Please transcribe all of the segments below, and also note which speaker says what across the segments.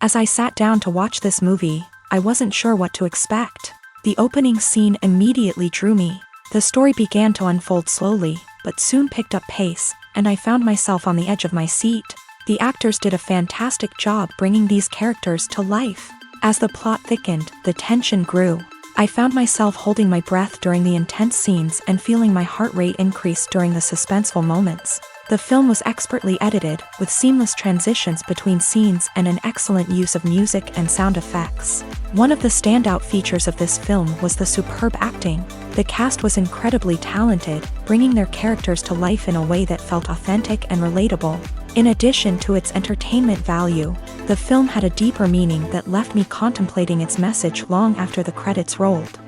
Speaker 1: As I sat down to watch this movie, I wasn't sure what to expect. The opening scene immediately drew me. The story began to unfold slowly, but soon picked up pace, and I found myself on the edge of my seat. The actors did a fantastic job bringing these characters to life. As the plot thickened, the tension grew. I found myself holding my breath during the intense scenes and feeling my heart rate increase during the suspenseful moments. The film was expertly edited, with seamless transitions between scenes and an excellent use of music and sound effects. One of the standout features of this film was the superb acting. The cast was incredibly talented, bringing their characters to life in a way that felt authentic and relatable. In addition to its entertainment value, the film had a deeper meaning that left me contemplating its message long after the credits rolled.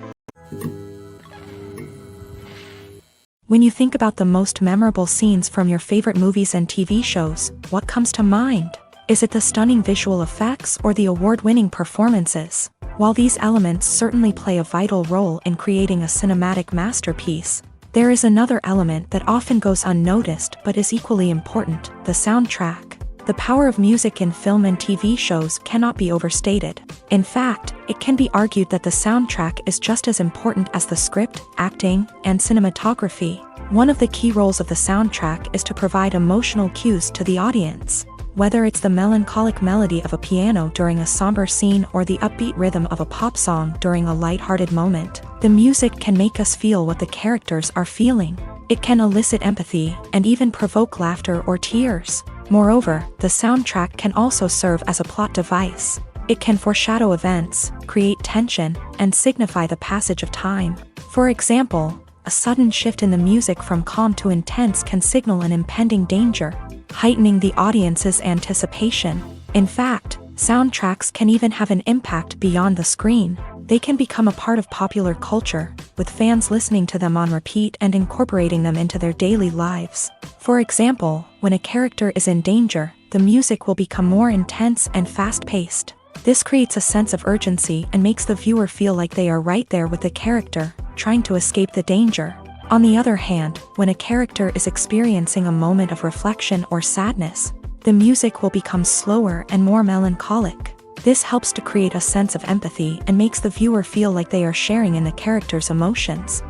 Speaker 1: When you think about the most memorable scenes from your favorite movies and TV shows, what comes to mind? Is it the stunning visual effects or the award-winning performances? While these elements certainly play a vital role in creating a cinematic masterpiece, there is another element that often goes unnoticed but is equally important: the soundtrack. The power of music in film and TV shows cannot be overstated. In fact, it can be argued that the soundtrack is just as important as the script, acting, and cinematography. One of the key roles of the soundtrack is to provide emotional cues to the audience. Whether it's the melancholic melody of a piano during a somber scene or the upbeat rhythm of a pop song during a light-hearted moment, the music can make us feel what the characters are feeling. It can elicit empathy and even provoke laughter or tears. Moreover, the soundtrack can also serve as a plot device. It can foreshadow events, create tension, and signify the passage of time. For example, a sudden shift in the music from calm to intense can signal an impending danger, heightening the audience's anticipation. In fact, soundtracks can even have an impact beyond the screen. They can become a part of popular culture, with fans listening to them on repeat and incorporating them into their daily lives. For example, when a character is in danger, the music will become more intense and fast-paced. This creates a sense of urgency and makes the viewer feel like they are right there with the character, trying to escape the danger. On the other hand, when a character is experiencing a moment of reflection or sadness, the music will become slower and more melancholic. This helps to create a sense of empathy and makes the viewer feel like they are sharing in the character's emotions.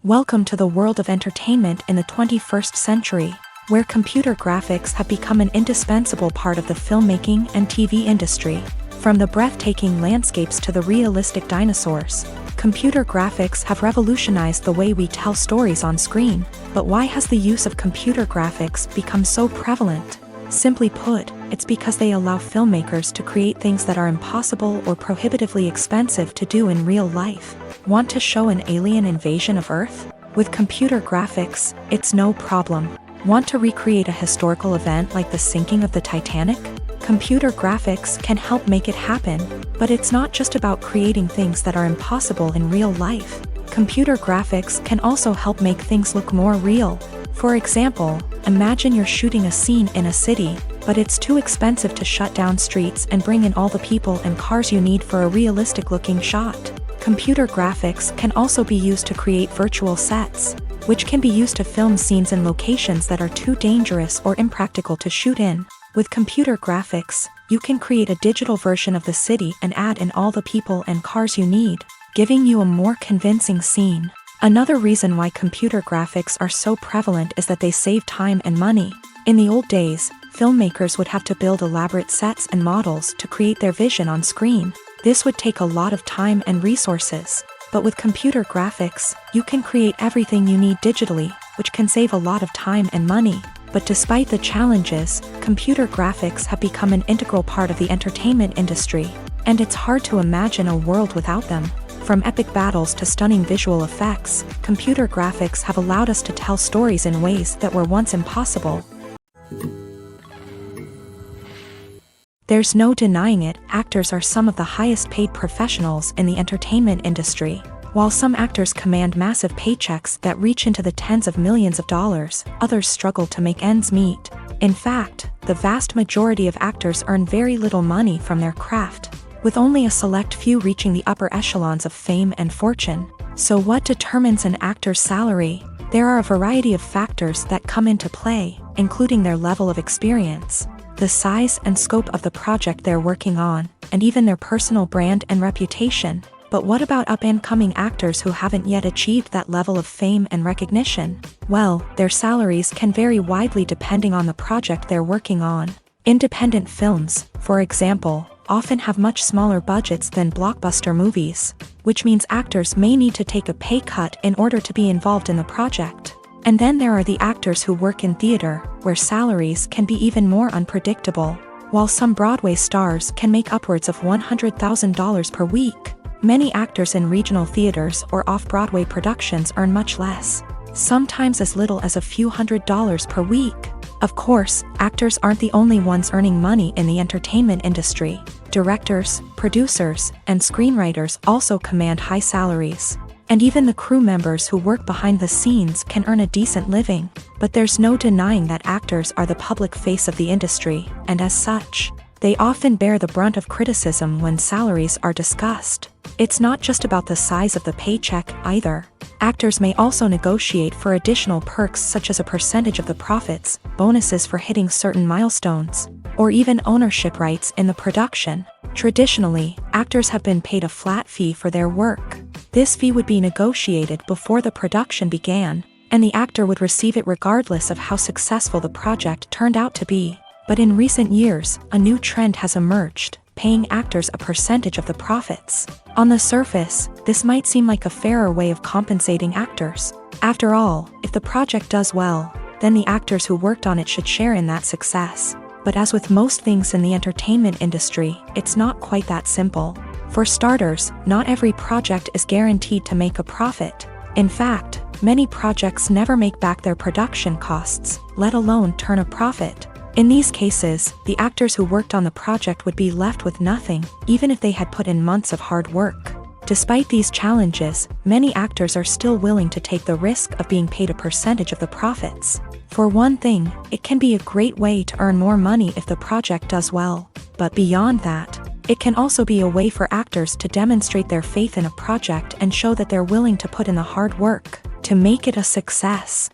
Speaker 1: Welcome to the world of entertainment in the 21st century, where computer graphics have become an indispensable part of the filmmaking and TV industry. From the breathtaking landscapes to the realistic dinosaurs, computer graphics have revolutionized the way we tell stories on screen. But why has the use of computer graphics become so prevalent? Simply put, it's because they allow filmmakers to create things that are impossible or prohibitively expensive to do in real life. Want to show an alien invasion of Earth? With computer graphics, it's no problem. Want to recreate a historical event like the sinking of the Titanic? Computer graphics can help make it happen. But it's not just about creating things that are impossible in real life. Computer graphics can also help make things look more real. For example, imagine you're shooting a scene in a city, but it's too expensive to shut down streets and bring in all the people and cars you need for a realistic-looking shot. Computer graphics can also be used to create virtual sets, which can be used to film scenes in locations that are too dangerous or impractical to shoot in. With computer graphics, you can create a digital version of the city and add in all the people and cars you need, giving you a more convincing scene. Another reason why computer graphics are so prevalent is that they save time and money. In the old days, filmmakers would have to build elaborate sets and models to create their vision on screen. This would take a lot of time and resources. But with computer graphics, you can create everything you need digitally, which can save a lot of time and money. But despite the challenges, computer graphics have become an integral part of the entertainment industry, and it's hard to imagine a world without them. From epic battles to stunning visual effects, computer graphics have allowed us to tell stories in ways that were once impossible. There's no denying it, actors are some of the highest paid professionals in the entertainment industry. While some actors command massive paychecks that reach into the tens of millions of dollars, others struggle to make ends meet. In fact, the vast majority of actors earn very little money from their craft, with only a select few reaching the upper echelons of fame and fortune. So what determines an actor's salary? There are a variety of factors that come into play, including their level of experience, the size and scope of the project they're working on, and even their personal brand and reputation. But what about up-and-coming actors who haven't yet achieved that level of fame and recognition? Well, their salaries can vary widely depending on the project they're working on. Independent films, for example, often have much smaller budgets than blockbuster movies, which means actors may need to take a pay cut in order to be involved in the project. And then there are the actors who work in theater, where salaries can be even more unpredictable. While some Broadway stars can make upwards of $100,000 per week, many actors in regional theaters or off-Broadway productions earn much less, sometimes as little as a few $100s per week. Of course, actors aren't the only ones earning money in the entertainment industry. Directors, producers, and screenwriters also command high salaries. And even the crew members who work behind the scenes can earn a decent living. But there's no denying that actors are the public face of the industry, and as such, they often bear the brunt of criticism when salaries are discussed. It's not just about the size of the paycheck, either. Actors may also negotiate for additional perks such as a percentage of the profits, bonuses for hitting certain milestones, or even ownership rights in the production. Traditionally, actors have been paid a flat fee for their work. This fee would be negotiated before the production began, and the actor would receive it regardless of how successful the project turned out to be. But in recent years, a new trend has emerged, paying actors a percentage of the profits. On the surface, this might seem like a fairer way of compensating actors. After all, if the project does well, then the actors who worked on it should share in that success. But as with most things in the entertainment industry, it's not quite that simple. For starters, not every project is guaranteed to make a profit. In fact, many projects never make back their production costs, let alone turn a profit. In these cases, the actors who worked on the project would be left with nothing, even if they had put in months of hard work. Despite these challenges, many actors are still willing to take the risk of being paid a percentage of the profits. For one thing, it can be a great way to earn more money if the project does well. But beyond that, it can also be a way for actors to demonstrate their faith in a project and show that they're willing to put in the hard work to make it a success.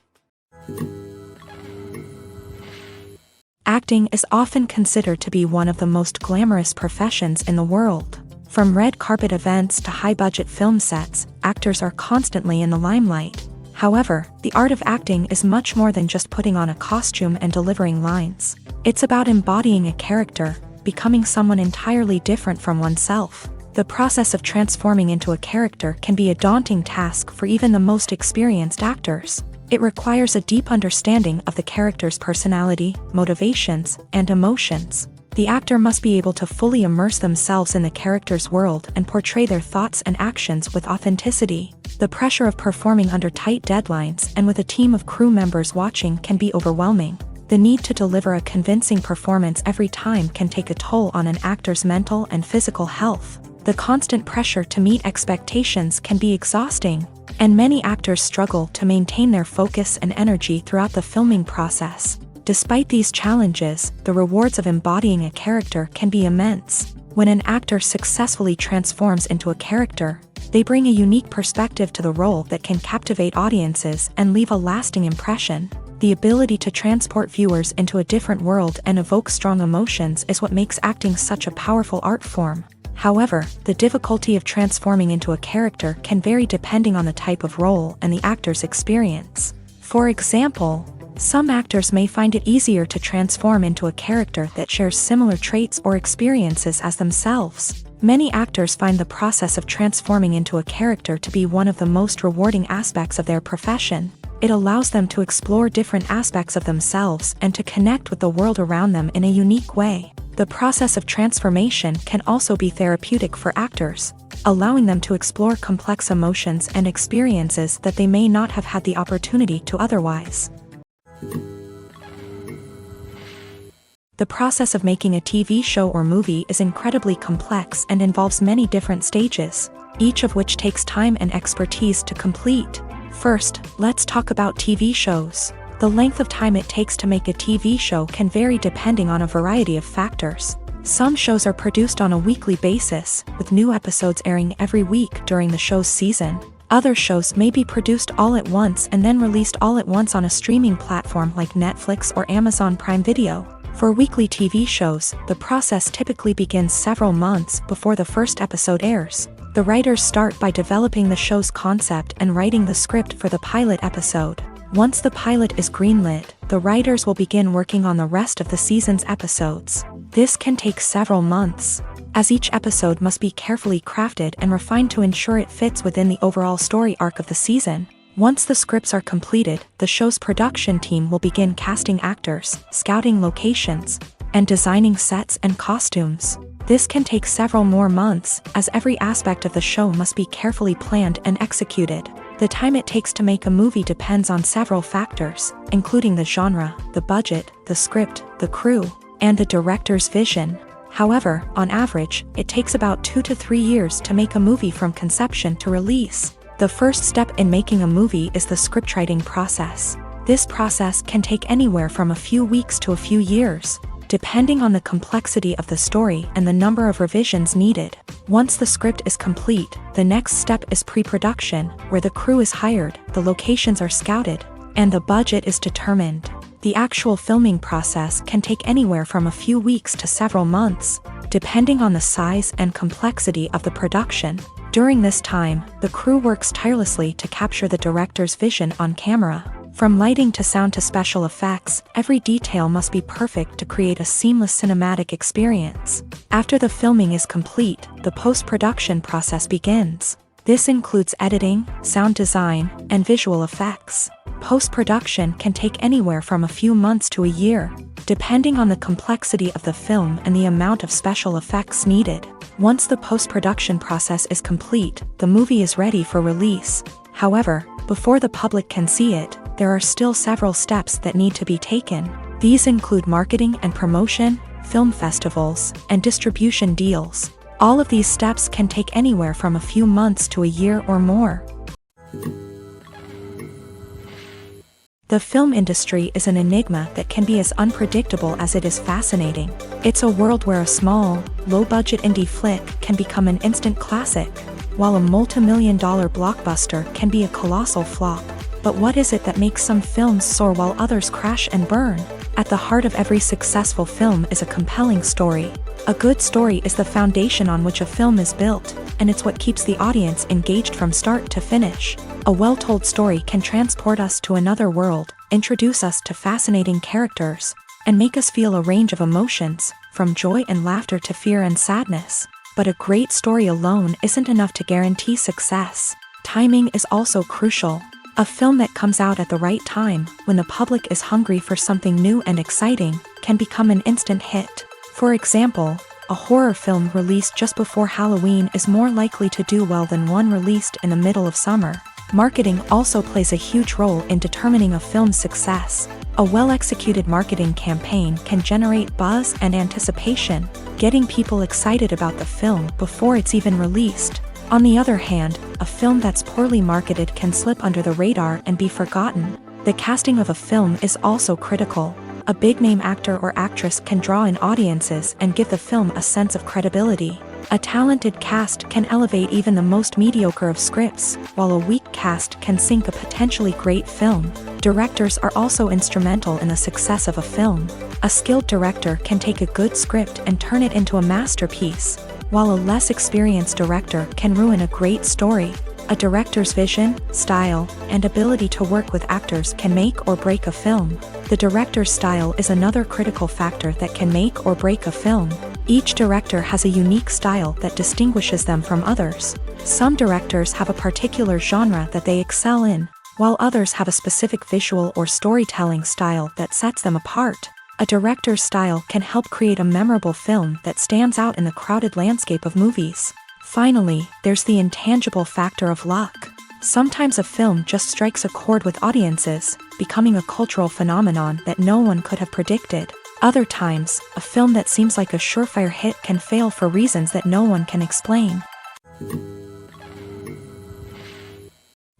Speaker 1: Acting is often considered to be one of the most glamorous professions in the world. From red carpet events to high-budget film sets, actors are constantly in the limelight. However, the art of acting is much more than just putting on a costume and delivering lines. It's about embodying a character, becoming someone entirely different from oneself. The process of transforming into a character can be a daunting task for even the most experienced actors. It requires a deep understanding of the character's personality, motivations, and emotions. The actor must be able to fully immerse themselves in the character's world and portray their thoughts and actions with authenticity. The pressure of performing under tight deadlines and with a team of crew members watching can be overwhelming. The need to deliver a convincing performance every time can take a toll on an actor's mental and physical health. The constant pressure to meet expectations can be exhausting, and many actors struggle to maintain their focus and energy throughout the filming process. Despite these challenges, the rewards of embodying a character can be immense. When an actor successfully transforms into a character, they bring a unique perspective to the role that can captivate audiences and leave a lasting impression. The ability to transport viewers into a different world and evoke strong emotions is what makes acting such a powerful art form. However, the difficulty of transforming into a character can vary depending on the type of role and the actor's experience. For example, Some actors may find it easier to transform into a character that shares similar traits or experiences as themselves. Many actors find the process of transforming into a character to be one of the most rewarding aspects of their profession. It allows them to explore different aspects of themselves and to connect with the world around them in a unique way. The process of transformation can also be therapeutic for actors, allowing them to explore complex emotions and experiences that they may not have had the opportunity to otherwise. The process of making a TV show or movie is incredibly complex and involves many different stages, each of which takes time and expertise to complete. First, let's talk about TV shows. The length of time it takes to make a TV show can vary depending on a variety of factors. Some shows are produced on a weekly basis, with new episodes airing every week during the show's season. Other shows may be produced all at once and then released all at once on a streaming platform like Netflix or Amazon Prime Video. For weekly TV shows, the process typically begins several months before the first episode airs. The writers start by developing the show's concept and writing the script for the pilot episode. Once the pilot is greenlit, the writers will begin working on the rest of the season's episodes. This can take several months, as each episode must be carefully crafted and refined to ensure it fits within the overall story arc of the season. Once the scripts are completed, the show's production team will begin casting actors, scouting locations, and designing sets and costumes. This can take several more months, as every aspect of the show must be carefully planned and executed. The time it takes to make a movie depends on several factors, including the genre, the budget, the script, the crew, and the director's vision. However, on average, it takes about 2 to 3 years to make a movie from conception to release. The first step in making a movie is the scriptwriting process. This process can take anywhere from a few weeks to a few years, depending on the complexity of the story and the number of revisions needed. Once the script is complete, the next step is pre-production, where the crew is hired, the locations are scouted, and the budget is determined. The actual filming process can take anywhere from a few weeks to several months, depending on the size and complexity of the production. During this time, the crew works tirelessly to capture the director's vision on camera. From lighting to sound to special effects, every detail must be perfect to create a seamless cinematic experience. After the filming is complete, the post-production process begins. This includes editing, sound design, and visual effects. Post-production can take anywhere from a few months to a year, depending on the complexity of the film and the amount of special effects needed. Once the post-production process is complete, the movie is ready for release. However, before the public can see it, there are still several steps that need to be taken. These include marketing and promotion, film festivals, and distribution deals. All of these steps can take anywhere from a few months to a year or more. The film industry is an enigma that can be as unpredictable as it is fascinating. It's a world where a small, low-budget indie flick can become an instant classic, while a multi-million-dollar blockbuster can be a colossal flop. But what is it that makes some films soar while others crash and burn? At the heart of every successful film is a compelling story. A good story is the foundation on which a film is built, and it's what keeps the audience engaged from start to finish. A well-told story can transport us to another world, introduce us to fascinating characters, and make us feel a range of emotions, from joy and laughter to fear and sadness. But a great story alone isn't enough to guarantee success. Timing is also crucial. A film that comes out at the right time, when the public is hungry for something new and exciting, can become an instant hit. For example, a horror film released just before Halloween is more likely to do well than one released in the middle of summer. Marketing also plays a huge role in determining a film's success. A well-executed marketing campaign can generate buzz and anticipation, getting people excited about the film before it's even released. On the other hand, a film that's poorly marketed can slip under the radar and be forgotten. The casting of a film is also critical. A big-name actor or actress can draw in audiences and give the film a sense of credibility. A talented cast can elevate even the most mediocre of scripts, while a weak cast can sink a potentially great film. Directors are also instrumental in the success of a film. A skilled director can take a good script and turn it into a masterpiece, while a less experienced director can ruin a great story. A director's vision, style, and ability to work with actors can make or break a film. The director's style is another critical factor that can make or break a film. Each director has a unique style that distinguishes them from others. Some directors have a particular genre that they excel in, while others have a specific visual or storytelling style that sets them apart. A director's style can help create a memorable film that stands out in the crowded landscape of movies. Finally, there's the intangible factor of luck. Sometimes a film just strikes a chord with audiences, becoming a cultural phenomenon that no one could have predicted. Other times, a film that seems like a surefire hit can fail for reasons that no one can explain.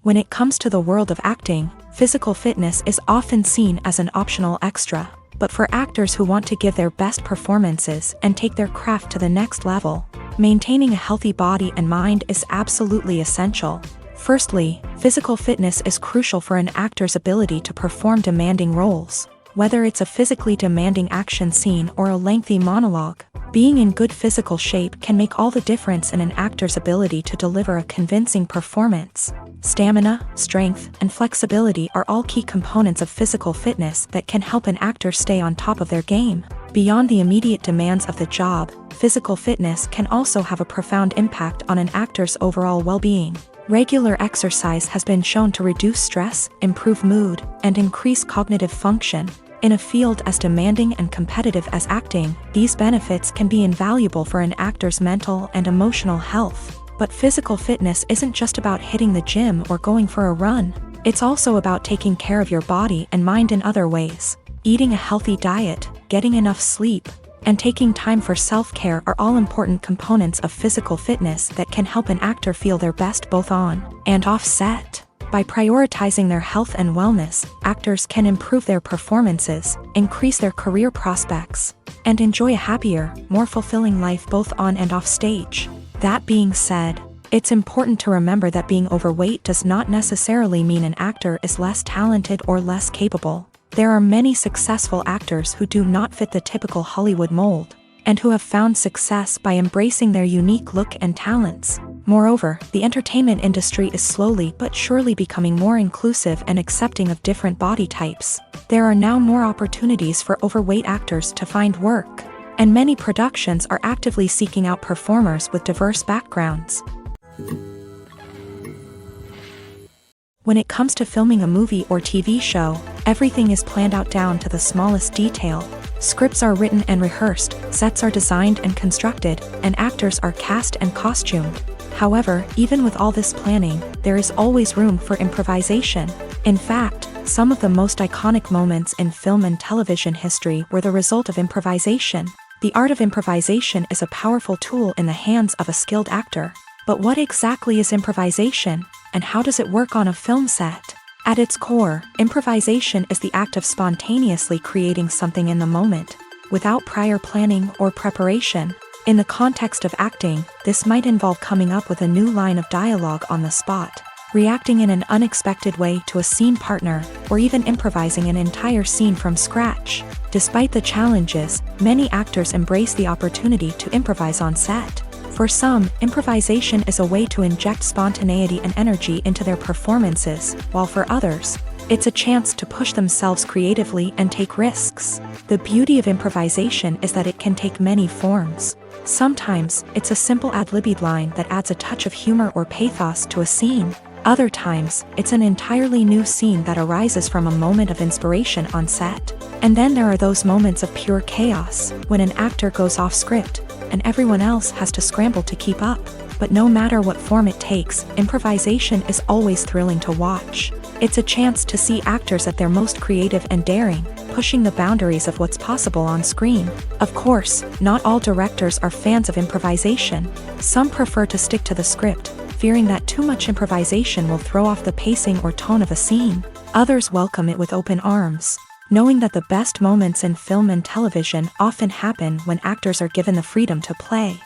Speaker 1: When it comes to the world of acting, physical fitness is often seen as an optional extra. But for actors who want to give their best performances and take their craft to the next level, maintaining a healthy body and mind is absolutely essential. Firstly, physical fitness is crucial for an actor's ability to perform demanding roles. Whether it's a physically demanding action scene or a lengthy monologue, being in good physical shape can make all the difference in an actor's ability to deliver a convincing performance. Stamina, strength, and flexibility are all key components of physical fitness that can help an actor stay on top of their game. Beyond the immediate demands of the job, physical fitness can also have a profound impact on an actor's overall well-being. Regular exercise has been shown to reduce stress, improve mood, and increase cognitive function. In a field as demanding and competitive as acting, these benefits can be invaluable for an actor's mental and emotional health. But physical fitness isn't just about hitting the gym or going for a run. It's also about taking care of your body and mind in other ways. Eating a healthy diet, getting enough sleep, and taking time for self-care are all important components of physical fitness that can help an actor feel their best both on and off set. By prioritizing their health and wellness, actors can improve their performances, increase their career prospects, and enjoy a happier, more fulfilling life both on and off stage. That being said, it's important to remember that being overweight does not necessarily mean an actor is less talented or less capable. There are many successful actors who do not fit the typical Hollywood mold, and who have found success by embracing their unique look and talents. Moreover, the entertainment industry is slowly but surely becoming more inclusive and accepting of different body types. There are now more opportunities for overweight actors to find work, and many productions are actively seeking out performers with diverse backgrounds. When it comes to filming a movie or TV show, everything is planned out down to the smallest detail. Scripts are written and rehearsed, sets are designed and constructed, and actors are cast and costumed. However, even with all this planning, there is always room for improvisation. In fact, some of the most iconic moments in film and television history were the result of improvisation. The art of improvisation is a powerful tool in the hands of a skilled actor. But what exactly is improvisation, and how does it work on a film set? At its core, improvisation is the act of spontaneously creating something in the moment, without prior planning or preparation. In the context of acting, this might involve coming up with a new line of dialogue on the spot, reacting in an unexpected way to a scene partner, or even improvising an entire scene from scratch. Despite the challenges, many actors embrace the opportunity to improvise on set. For some, improvisation is a way to inject spontaneity and energy into their performances, while for others, it's a chance to push themselves creatively and take risks. The beauty of improvisation is that it can take many forms. Sometimes, it's a simple ad-libbed line that adds a touch of humor or pathos to a scene. Other times, it's an entirely new scene that arises from a moment of inspiration on set. And then there are those moments of pure chaos, when an actor goes off script, and everyone else has to scramble to keep up. But no matter what form it takes, improvisation is always thrilling to watch. It's a chance to see actors at their most creative and daring, pushing the boundaries of what's possible on screen. Of course, not all directors are fans of improvisation. Some prefer to stick to the script, fearing that too much improvisation will throw off the pacing or tone of a scene. Others welcome it with open arms, knowing that the best moments in film and television often happen when actors are given the freedom to play.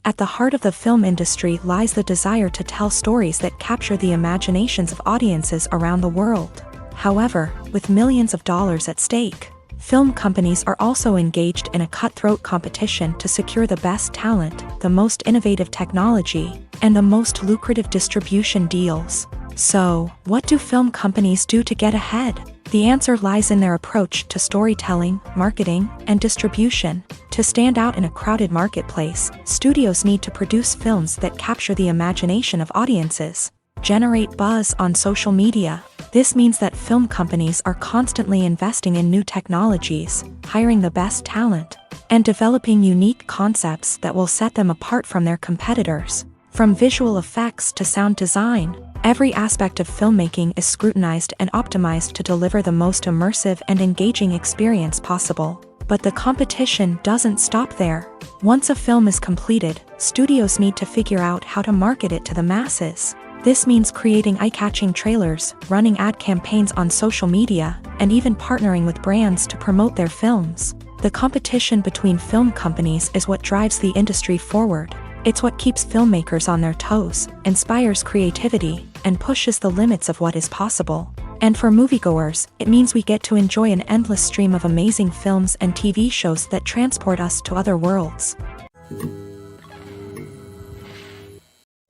Speaker 1: At the heart of the film industry lies the desire to tell stories that capture the imaginations of audiences around the world. However, with millions of dollars at stake, Film companies are also engaged in a cutthroat competition to secure the best talent, the most innovative technology, and the most lucrative distribution deals. So, what do film companies do to get ahead? The answer lies in their approach to storytelling, marketing, and distribution. To stand out in a crowded marketplace, studios need to produce films that capture the imagination of audiences, generate buzz on social media. This means that film companies are constantly investing in new technologies, hiring the best talent, and developing unique concepts that will set them apart from their competitors. From visual effects to sound design, every aspect of filmmaking is scrutinized and optimized to deliver the most immersive and engaging experience possible. But the competition doesn't stop there. Once a film is completed, studios need to figure out how to market it to the masses. This means creating eye-catching trailers, running ad campaigns on social media, and even partnering with brands to promote their films. The competition between film companies is what drives the industry forward. It's what keeps filmmakers on their toes, inspires creativity, and pushes the limits of what is possible. And for moviegoers, it means we get to enjoy an endless stream of amazing films and TV shows that transport us to other worlds.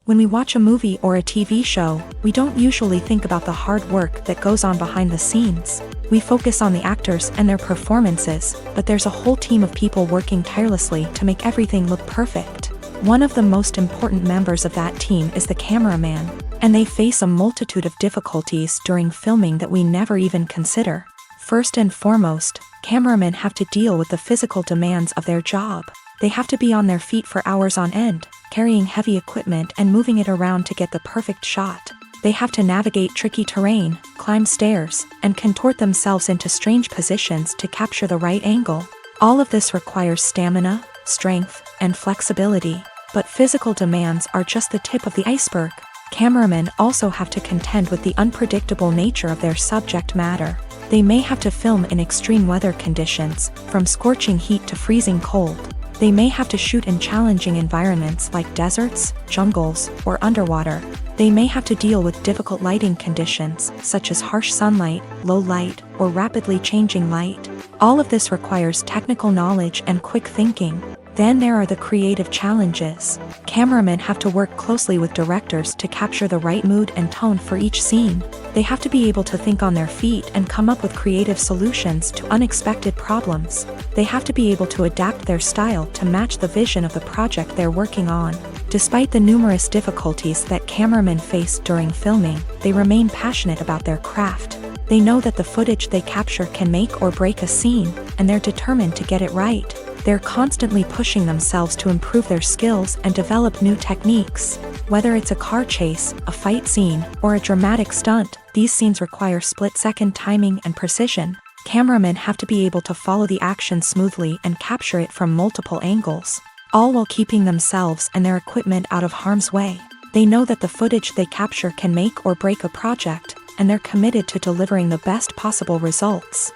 Speaker 1: When we watch a movie or a TV show, we don't usually think about the hard work that goes on behind the scenes. We focus on the actors and their performances, but there's a whole team of people working tirelessly to make everything look perfect. One of the most important members of that team is the cameraman, and they face a multitude of difficulties during filming that we never even consider. First and foremost, cameramen have to deal with the physical demands of their job. They have to be on their feet for hours on end, carrying heavy equipment and moving it around to get the perfect shot. They have to navigate tricky terrain, climb stairs, and contort themselves into strange positions to capture the right angle. All of this requires stamina, strength, and flexibility. But physical demands are just the tip of the iceberg. Cameramen also have to contend with the unpredictable nature of their subject matter. They may have to film in extreme weather conditions, from scorching heat to freezing cold. They may have to shoot in challenging environments like deserts, jungles, or underwater. They may have to deal with difficult lighting conditions, such as harsh sunlight, low light, or rapidly changing light. All of this requires technical knowledge and quick thinking. Then there are the creative challenges. Cameramen have to work closely with directors to capture the right mood and tone for each scene. They have to be able to think on their feet and come up with creative solutions to unexpected problems. They have to be able to adapt their style to match the vision of the project they're working on. Despite the numerous difficulties that cameramen face during filming, they remain passionate about their craft. They know that the footage they capture can make or break a scene, and they're determined to get it right. They're constantly pushing themselves to improve their skills and develop new techniques. Whether it's a car chase, a fight scene, or a dramatic stunt, these scenes require split-second timing and precision. Cameramen have to be able to follow the action smoothly and capture it from multiple angles, all while keeping themselves and their equipment out of harm's way. They know that the footage they capture can make or break a project, and they're committed to delivering the best possible results.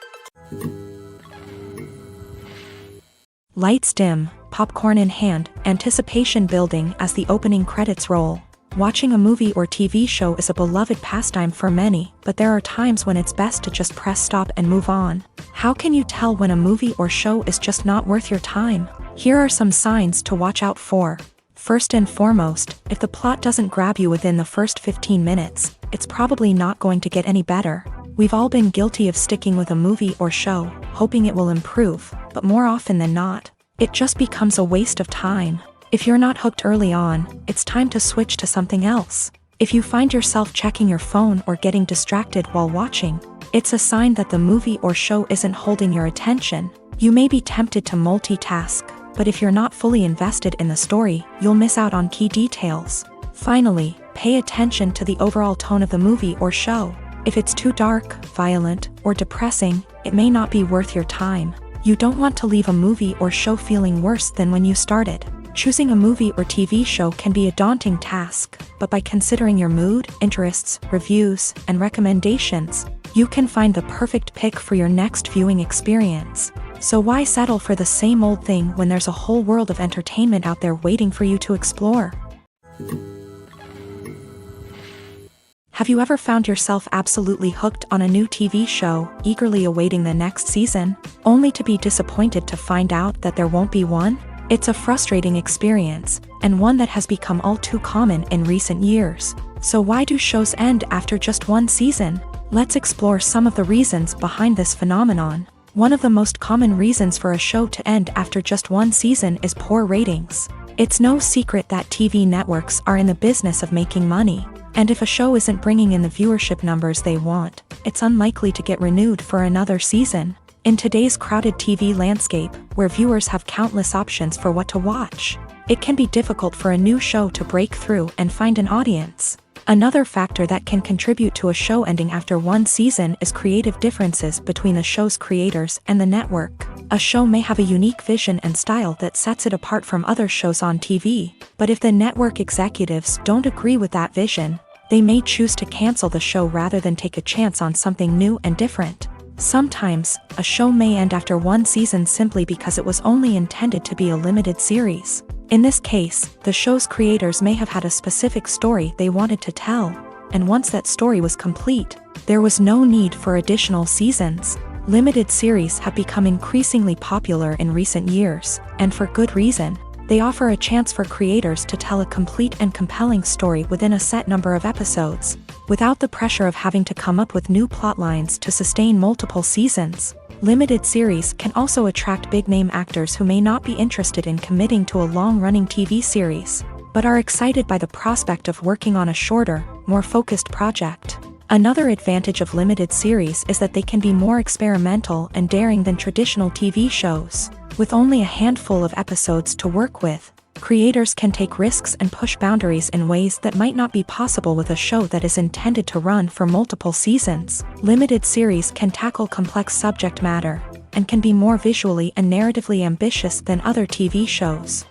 Speaker 1: Lights dim, popcorn in hand, anticipation building as the opening credits roll. Watching a movie or TV show is a beloved pastime for many, but there are times when it's best to just press stop and move on. How can you tell when a movie or show is just not worth your time? Here are some signs to watch out for. First and foremost, if the plot doesn't grab you within the first 15 minutes, it's probably not going to get any better. We've all been guilty of sticking with a movie or show, hoping it will improve, but more often than not, it just becomes a waste of time. If you're not hooked early on, it's time to switch to something else. If you find yourself checking your phone or getting distracted while watching, it's a sign that the movie or show isn't holding your attention. You may be tempted to multitask, but if you're not fully invested in the story, you'll miss out on key details. Finally, pay attention to the overall tone of the movie or show. If it's too dark, violent, or depressing, it may not be worth your time. You don't want to leave a movie or show feeling worse than when you started. Choosing a movie or TV show can be a daunting task, but by considering your mood, interests, reviews, and recommendations, you can find the perfect pick for your next viewing experience. So why settle for the same old thing when there's a whole world of entertainment out there waiting for you to explore? Have you ever found yourself absolutely hooked on a new TV show, eagerly awaiting the next season, only to be disappointed to find out that there won't be one? It's a frustrating experience, and one that has become all too common in recent years. So why do shows end after just one season? Let's explore some of the reasons behind this phenomenon. One of the most common reasons for a show to end after just one season is poor ratings. It's no secret that TV networks are in the business of making money. And if a show isn't bringing in the viewership numbers they want, it's unlikely to get renewed for another season. In today's crowded TV landscape, where viewers have countless options for what to watch, it can be difficult for a new show to break through and find an audience. Another factor that can contribute to a show ending after one season is creative differences between the show's creators and the network. A show may have a unique vision and style that sets it apart from other shows on TV, but if the network executives don't agree with that vision, they may choose to cancel the show rather than take a chance on something new and different. Sometimes, a show may end after one season simply because it was only intended to be a limited series. In this case, the show's creators may have had a specific story they wanted to tell, and once that story was complete, there was no need for additional seasons. Limited series have become increasingly popular in recent years, and for good reason. They offer a chance for creators to tell a complete and compelling story within a set number of episodes, without the pressure of having to come up with new plotlines to sustain multiple seasons. Limited series can also attract big-name actors who may not be interested in committing to a long-running TV series, but are excited by the prospect of working on a shorter, more focused project. Another advantage of limited series is that they can be more experimental and daring than traditional TV shows. With only a handful of episodes to work with, creators can take risks and push boundaries in ways that might not be possible with a show that is intended to run for multiple seasons. Limited series can tackle complex subject matter, and can be more visually and narratively ambitious than other TV shows.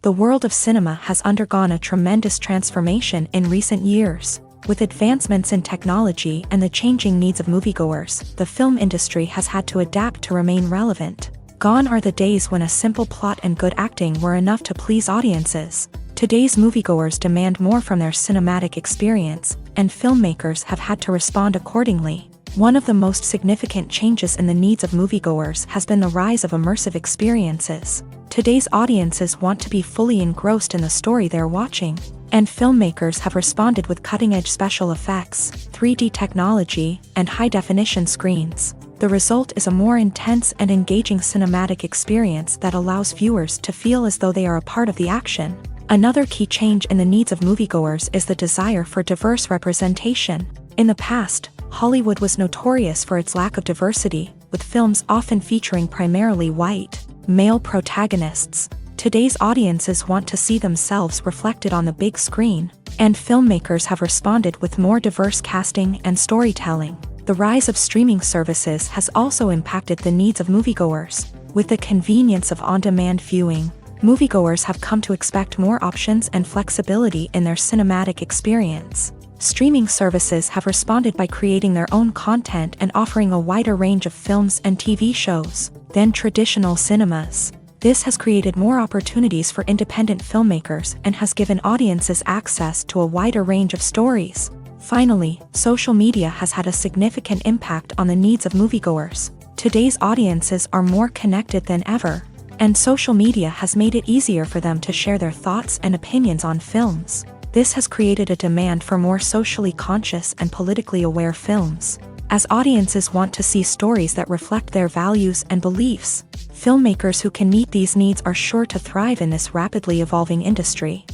Speaker 1: The world of cinema has undergone a tremendous transformation in recent years. With advancements in technology and the changing needs of moviegoers, the film industry has had to adapt to remain relevant. Gone are the days when a simple plot and good acting were enough to please audiences. Today's moviegoers demand more from their cinematic experience, and filmmakers have had to respond accordingly. One of the most significant changes in the needs of moviegoers has been the rise of immersive experiences. Today's audiences want to be fully engrossed in the story they're watching, and filmmakers have responded with cutting-edge special effects, 3D technology, and high-definition screens. The result is a more intense and engaging cinematic experience that allows viewers to feel as though they are a part of the action. Another key change in the needs of moviegoers is the desire for diverse representation. In the past, Hollywood was notorious for its lack of diversity, with films often featuring primarily white, male protagonists. Today's audiences want to see themselves reflected on the big screen, and filmmakers have responded with more diverse casting and storytelling. The rise of streaming services has also impacted the needs of moviegoers. With the convenience of on-demand viewing, moviegoers have come to expect more options and flexibility in their cinematic experience. Streaming services have responded by creating their own content and offering a wider range of films and TV shows than traditional cinemas. This has created more opportunities for independent filmmakers and has given audiences access to a wider range of stories. Finally, social media has had a significant impact on the needs of moviegoers. Today's audiences are more connected than ever, and social media has made it easier for them to share their thoughts and opinions on films. This has created a demand for more socially conscious and politically aware films. As audiences want to see stories that reflect their values and beliefs, filmmakers who can meet these needs are sure to thrive in this rapidly evolving industry.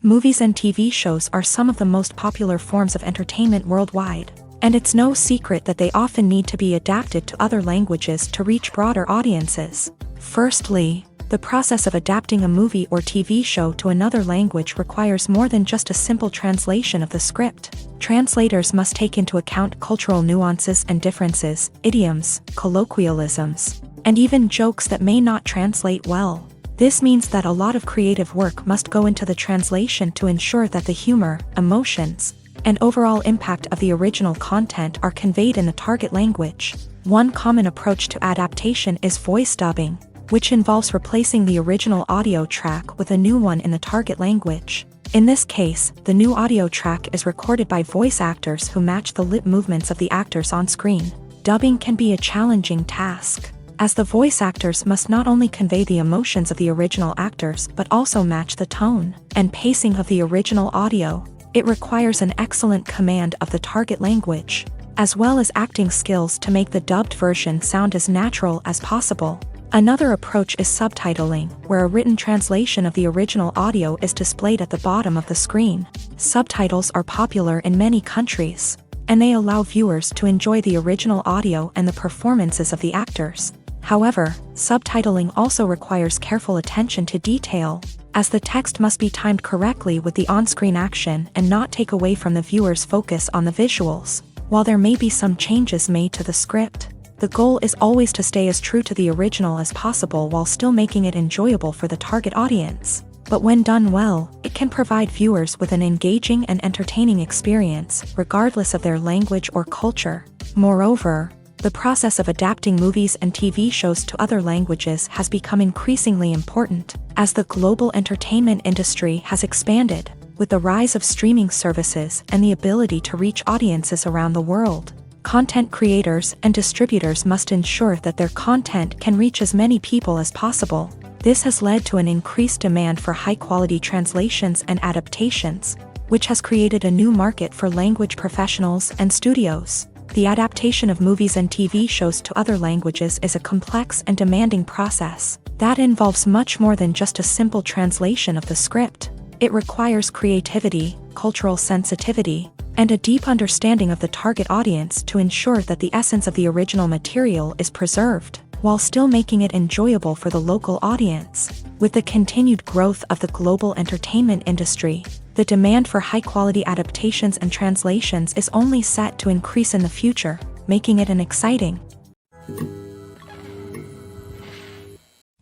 Speaker 1: Movies and TV shows are some of the most popular forms of entertainment worldwide, and it's no secret that they often need to be adapted to other languages to reach broader audiences. Firstly, the process of adapting a movie or TV show to another language requires more than just a simple translation of the script. Translators must take into account cultural nuances and differences, idioms, colloquialisms, and even jokes that may not translate well. This means that a lot of creative work must go into the translation to ensure that the humor, emotions, and overall impact of the original content are conveyed in the target language. One common approach to adaptation is voice dubbing. which involves replacing the original audio track with a new one in the target language. In this case, the new audio track is recorded by voice actors who match the lip movements of the actors on screen. Dubbing can be a challenging task, as the voice actors must not only convey the emotions of the original actors but also match the tone and pacing of the original audio. It requires an excellent command of the target language, as well as acting skills to make the dubbed version sound as natural as possible. Another approach is subtitling, where a written translation of the original audio is displayed at the bottom of the screen. Subtitles are popular in many countries, and they allow viewers to enjoy the original audio and the performances of the actors. However, subtitling also requires careful attention to detail, as the text must be timed correctly with the on-screen action and not take away from the viewer's focus on the visuals. While there may be some changes made to the script, the goal is always to stay as true to the original as possible while still making it enjoyable for the target audience. But when done well, it can provide viewers with an engaging and entertaining experience, regardless of their language or culture. Moreover, the process of adapting movies and TV shows to other languages has become increasingly important, as the global entertainment industry has expanded, with the rise of streaming services and the ability to reach audiences around the world. Content creators and distributors must ensure that their content can reach as many people as possible. This has led to an increased demand for high-quality translations and adaptations, which has created a new market for language professionals and studios. The adaptation of movies and TV shows to other languages is a complex and demanding process that involves much more than just a simple translation of the script. It requires creativity, cultural sensitivity, and a deep understanding of the target audience to ensure that the essence of the original material is preserved, while still making it enjoyable for the local audience. With the continued growth of the global entertainment industry, the demand for high-quality adaptations and translations is only set to increase in the future, making it an exciting.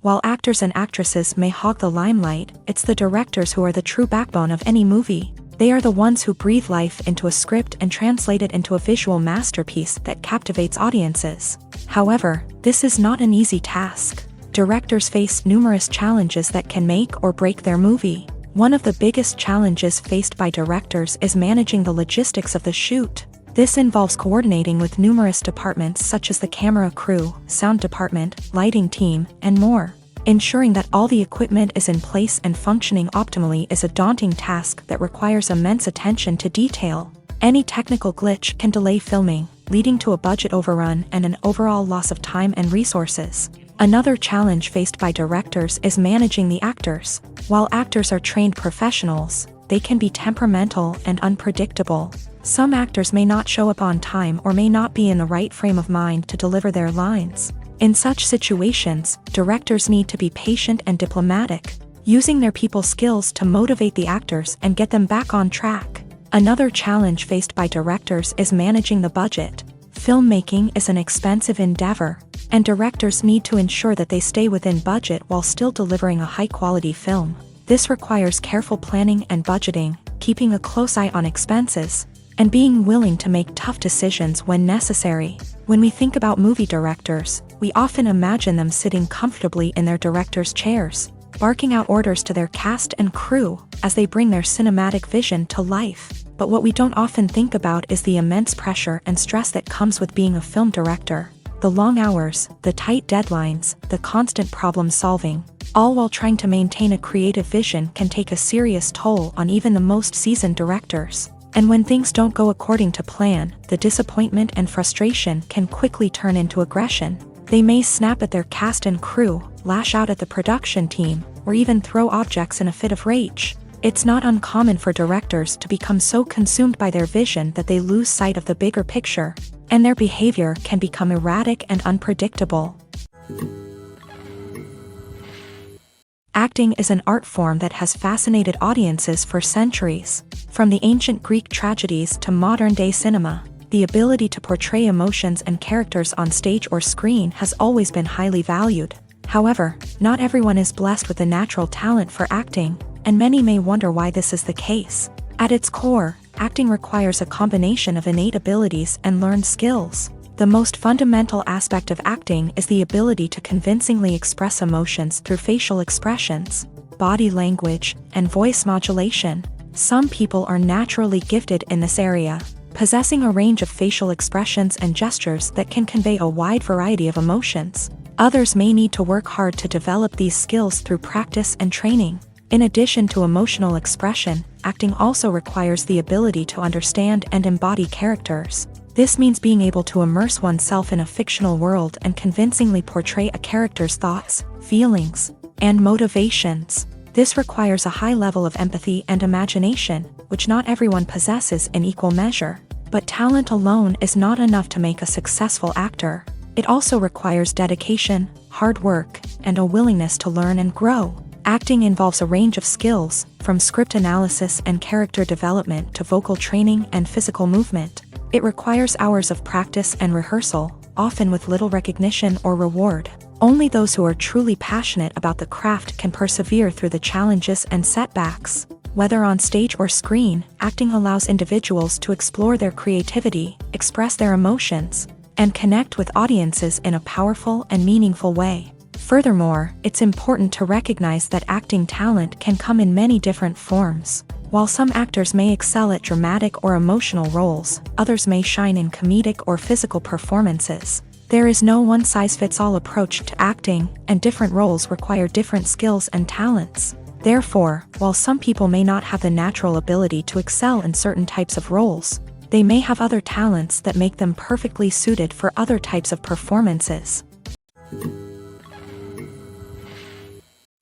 Speaker 1: While actors and actresses may hog the limelight, it's the directors who are the true backbone of any movie. They are the ones who breathe life into a script and translate it into a visual masterpiece that captivates audiences. However, this is not an easy task. Directors face numerous challenges that can make or break their movie. One of the biggest challenges faced by directors is managing the logistics of the shoot. This involves coordinating with numerous departments such as the camera crew, sound department, lighting team, and more. Ensuring that all the equipment is in place and functioning optimally is a daunting task that requires immense attention to detail. Any technical glitch can delay filming, leading to a budget overrun and an overall loss of time and resources. Another challenge faced by directors is managing the actors. While actors are trained professionals, they can be temperamental and unpredictable. Some actors may not show up on time or may not be in the right frame of mind to deliver their lines. In such situations, directors need to be patient and diplomatic, using their people skills to motivate the actors and get them back on track. Another challenge faced by directors is managing the budget. Filmmaking is an expensive endeavor, and directors need to ensure that they stay within budget while still delivering a high-quality film. This requires careful planning and budgeting, keeping a close eye on expenses, and being willing to make tough decisions when necessary. When we think about movie directors, we often imagine them sitting comfortably in their director's chairs, barking out orders to their cast and crew as they bring their cinematic vision to life. But what we don't often think about is the immense pressure and stress that comes with being a film director. The long hours, the tight deadlines, the constant problem solving, all while trying to maintain a creative vision can take a serious toll on even the most seasoned directors. And when things don't go according to plan, the disappointment and frustration can quickly turn into aggression. They may snap at their cast and crew, lash out at the production team, or even throw objects in a fit of rage. It's not uncommon for directors to become so consumed by their vision that they lose sight of the bigger picture, and their behavior can become erratic and unpredictable. Acting is an art form that has fascinated audiences for centuries. From the ancient Greek tragedies to modern-day cinema, the ability to portray emotions and characters on stage or screen has always been highly valued. However, not everyone is blessed with a natural talent for acting, and many may wonder why this is the case. At its core, acting requires a combination of innate abilities and learned skills. The most fundamental aspect of acting is the ability to convincingly express emotions through facial expressions, body language, and voice modulation. Some people are naturally gifted in this area, possessing a range of facial expressions and gestures that can convey a wide variety of emotions. Others may need to work hard to develop these skills through practice and training. In addition to emotional expression, acting also requires the ability to understand and embody characters. This means being able to immerse oneself in a fictional world and convincingly portray a character's thoughts, feelings, and motivations. This requires a high level of empathy and imagination, which not everyone possesses in equal measure. But talent alone is not enough to make a successful actor. It also requires dedication, hard work, and a willingness to learn and grow. Acting involves a range of skills, from script analysis and character development to vocal training and physical movement. It requires hours of practice and rehearsal, often with little recognition or reward. Only those who are truly passionate about the craft can persevere through the challenges and setbacks. Whether on stage or screen, acting allows individuals to explore their creativity, express their emotions, and connect with audiences in a powerful and meaningful way. Furthermore, it's important to recognize that acting talent can come in many different forms. While some actors may excel at dramatic or emotional roles, others may shine in comedic or physical performances. There is no one-size-fits-all approach to acting, and different roles require different skills and talents. Therefore, while some people may not have the natural ability to excel in certain types of roles, they may have other talents that make them perfectly suited for other types of performances.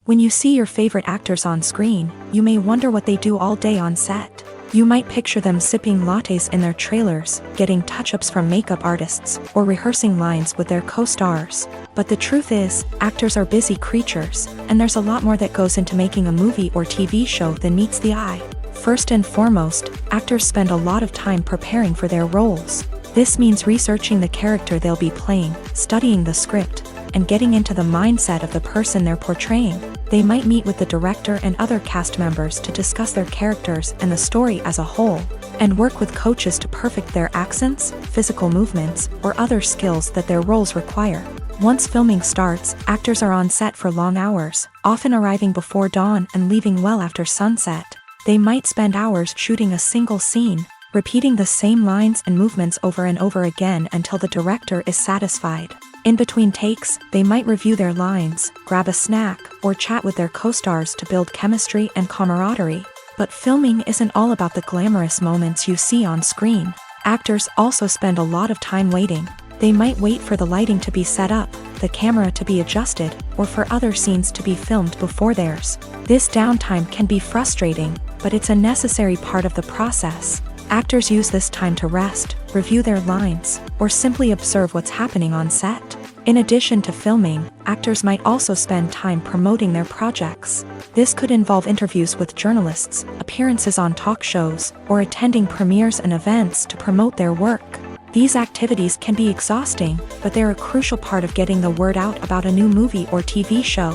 Speaker 1: When you see your favorite actors on screen, you may wonder what they do all day on set. You might picture them sipping lattes in their trailers, getting touch-ups from makeup artists, or rehearsing lines with their co-stars. But the truth is, actors are busy creatures, and there's a lot more that goes into making a movie or TV show than meets the eye. First and foremost, actors spend a lot of time preparing for their roles. This means researching the character they'll be playing, studying the script, and getting into the mindset of the person they're portraying. They might meet with the director and other cast members to discuss their characters and the story as a whole, and work with coaches to perfect their accents, physical movements, or other skills that their roles require. Once filming starts, actors are on set for long hours, often arriving before dawn and leaving well after sunset. They might spend hours shooting a single scene, repeating the same lines and movements over and over again until the director is satisfied. In between takes, they might review their lines, grab a snack, or chat with their co-stars to build chemistry and camaraderie. But filming isn't all about the glamorous moments you see on screen. Actors also spend a lot of time waiting. They might wait for the lighting to be set up, the camera to be adjusted, or for other scenes to be filmed before theirs. This downtime can be frustrating, but it's a necessary part of the process. Actors use this time to rest, review their lines, or simply observe what's happening on set. In addition to filming, actors might also spend time promoting their projects. This could involve interviews with journalists, appearances on talk shows, or attending premieres and events to promote their work. These activities can be exhausting, but they're a crucial part of getting the word out about a new movie or TV show.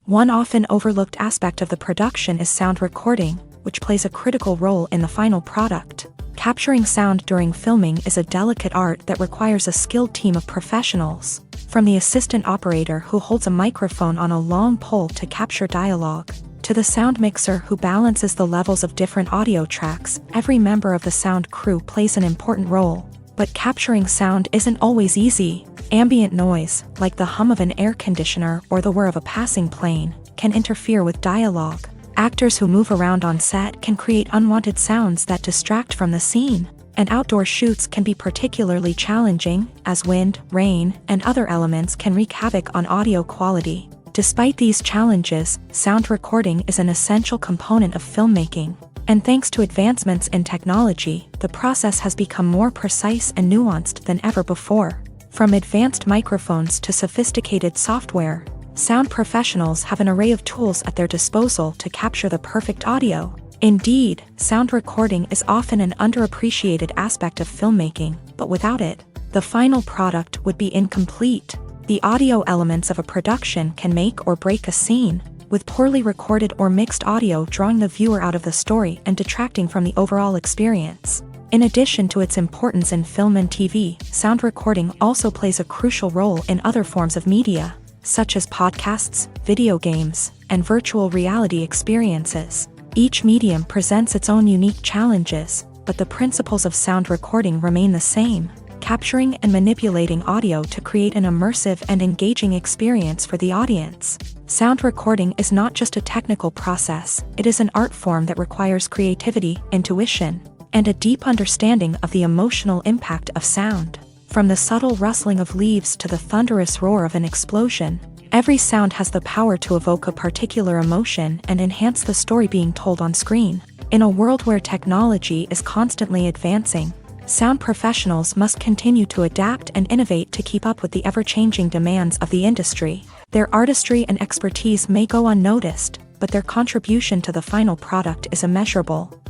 Speaker 1: One often overlooked aspect of the production is sound recording, which plays a critical role in the final product. Capturing sound during filming is a delicate art that requires a skilled team of professionals. From the assistant operator who holds a microphone on a long pole to capture dialogue, to the sound mixer who balances the levels of different audio tracks, every member of the sound crew plays an important role. But capturing sound isn't always easy. Ambient noise, like the hum of an air conditioner or the whir of a passing plane, can interfere with dialogue. Actors who move around on set can create unwanted sounds that distract from the scene. And outdoor shoots can be particularly challenging, as wind, rain, and other elements can wreak havoc on audio quality. Despite these challenges, sound recording is an essential component of filmmaking. And thanks to advancements in technology, the process has become more precise and nuanced than ever before. From advanced microphones to sophisticated software, sound professionals have an array of tools at their disposal to capture the perfect audio. Indeed, sound recording is often an underappreciated aspect of filmmaking, but without it, the final product would be incomplete. The audio elements of a production can make or break a scene, with poorly recorded or mixed audio drawing the viewer out of the story and detracting from the overall experience. In addition to its importance in film and TV, sound recording also plays a crucial role in other forms of media, such as podcasts, video games, and virtual reality experiences. Each medium presents its own unique challenges, but the principles of sound recording remain the same, capturing and manipulating audio to create an immersive and engaging experience for the audience. Sound recording is not just a technical process, it is an art form that requires creativity, intuition, and a deep understanding of the emotional impact of sound. From the subtle rustling of leaves to the thunderous roar of an explosion, every sound has the power to evoke a particular emotion and enhance the story being told on screen. In a world where technology is constantly advancing, sound professionals must continue to adapt and innovate to keep up with the ever-changing demands of the industry. Their artistry and expertise may go unnoticed, but their contribution to the final product is immeasurable.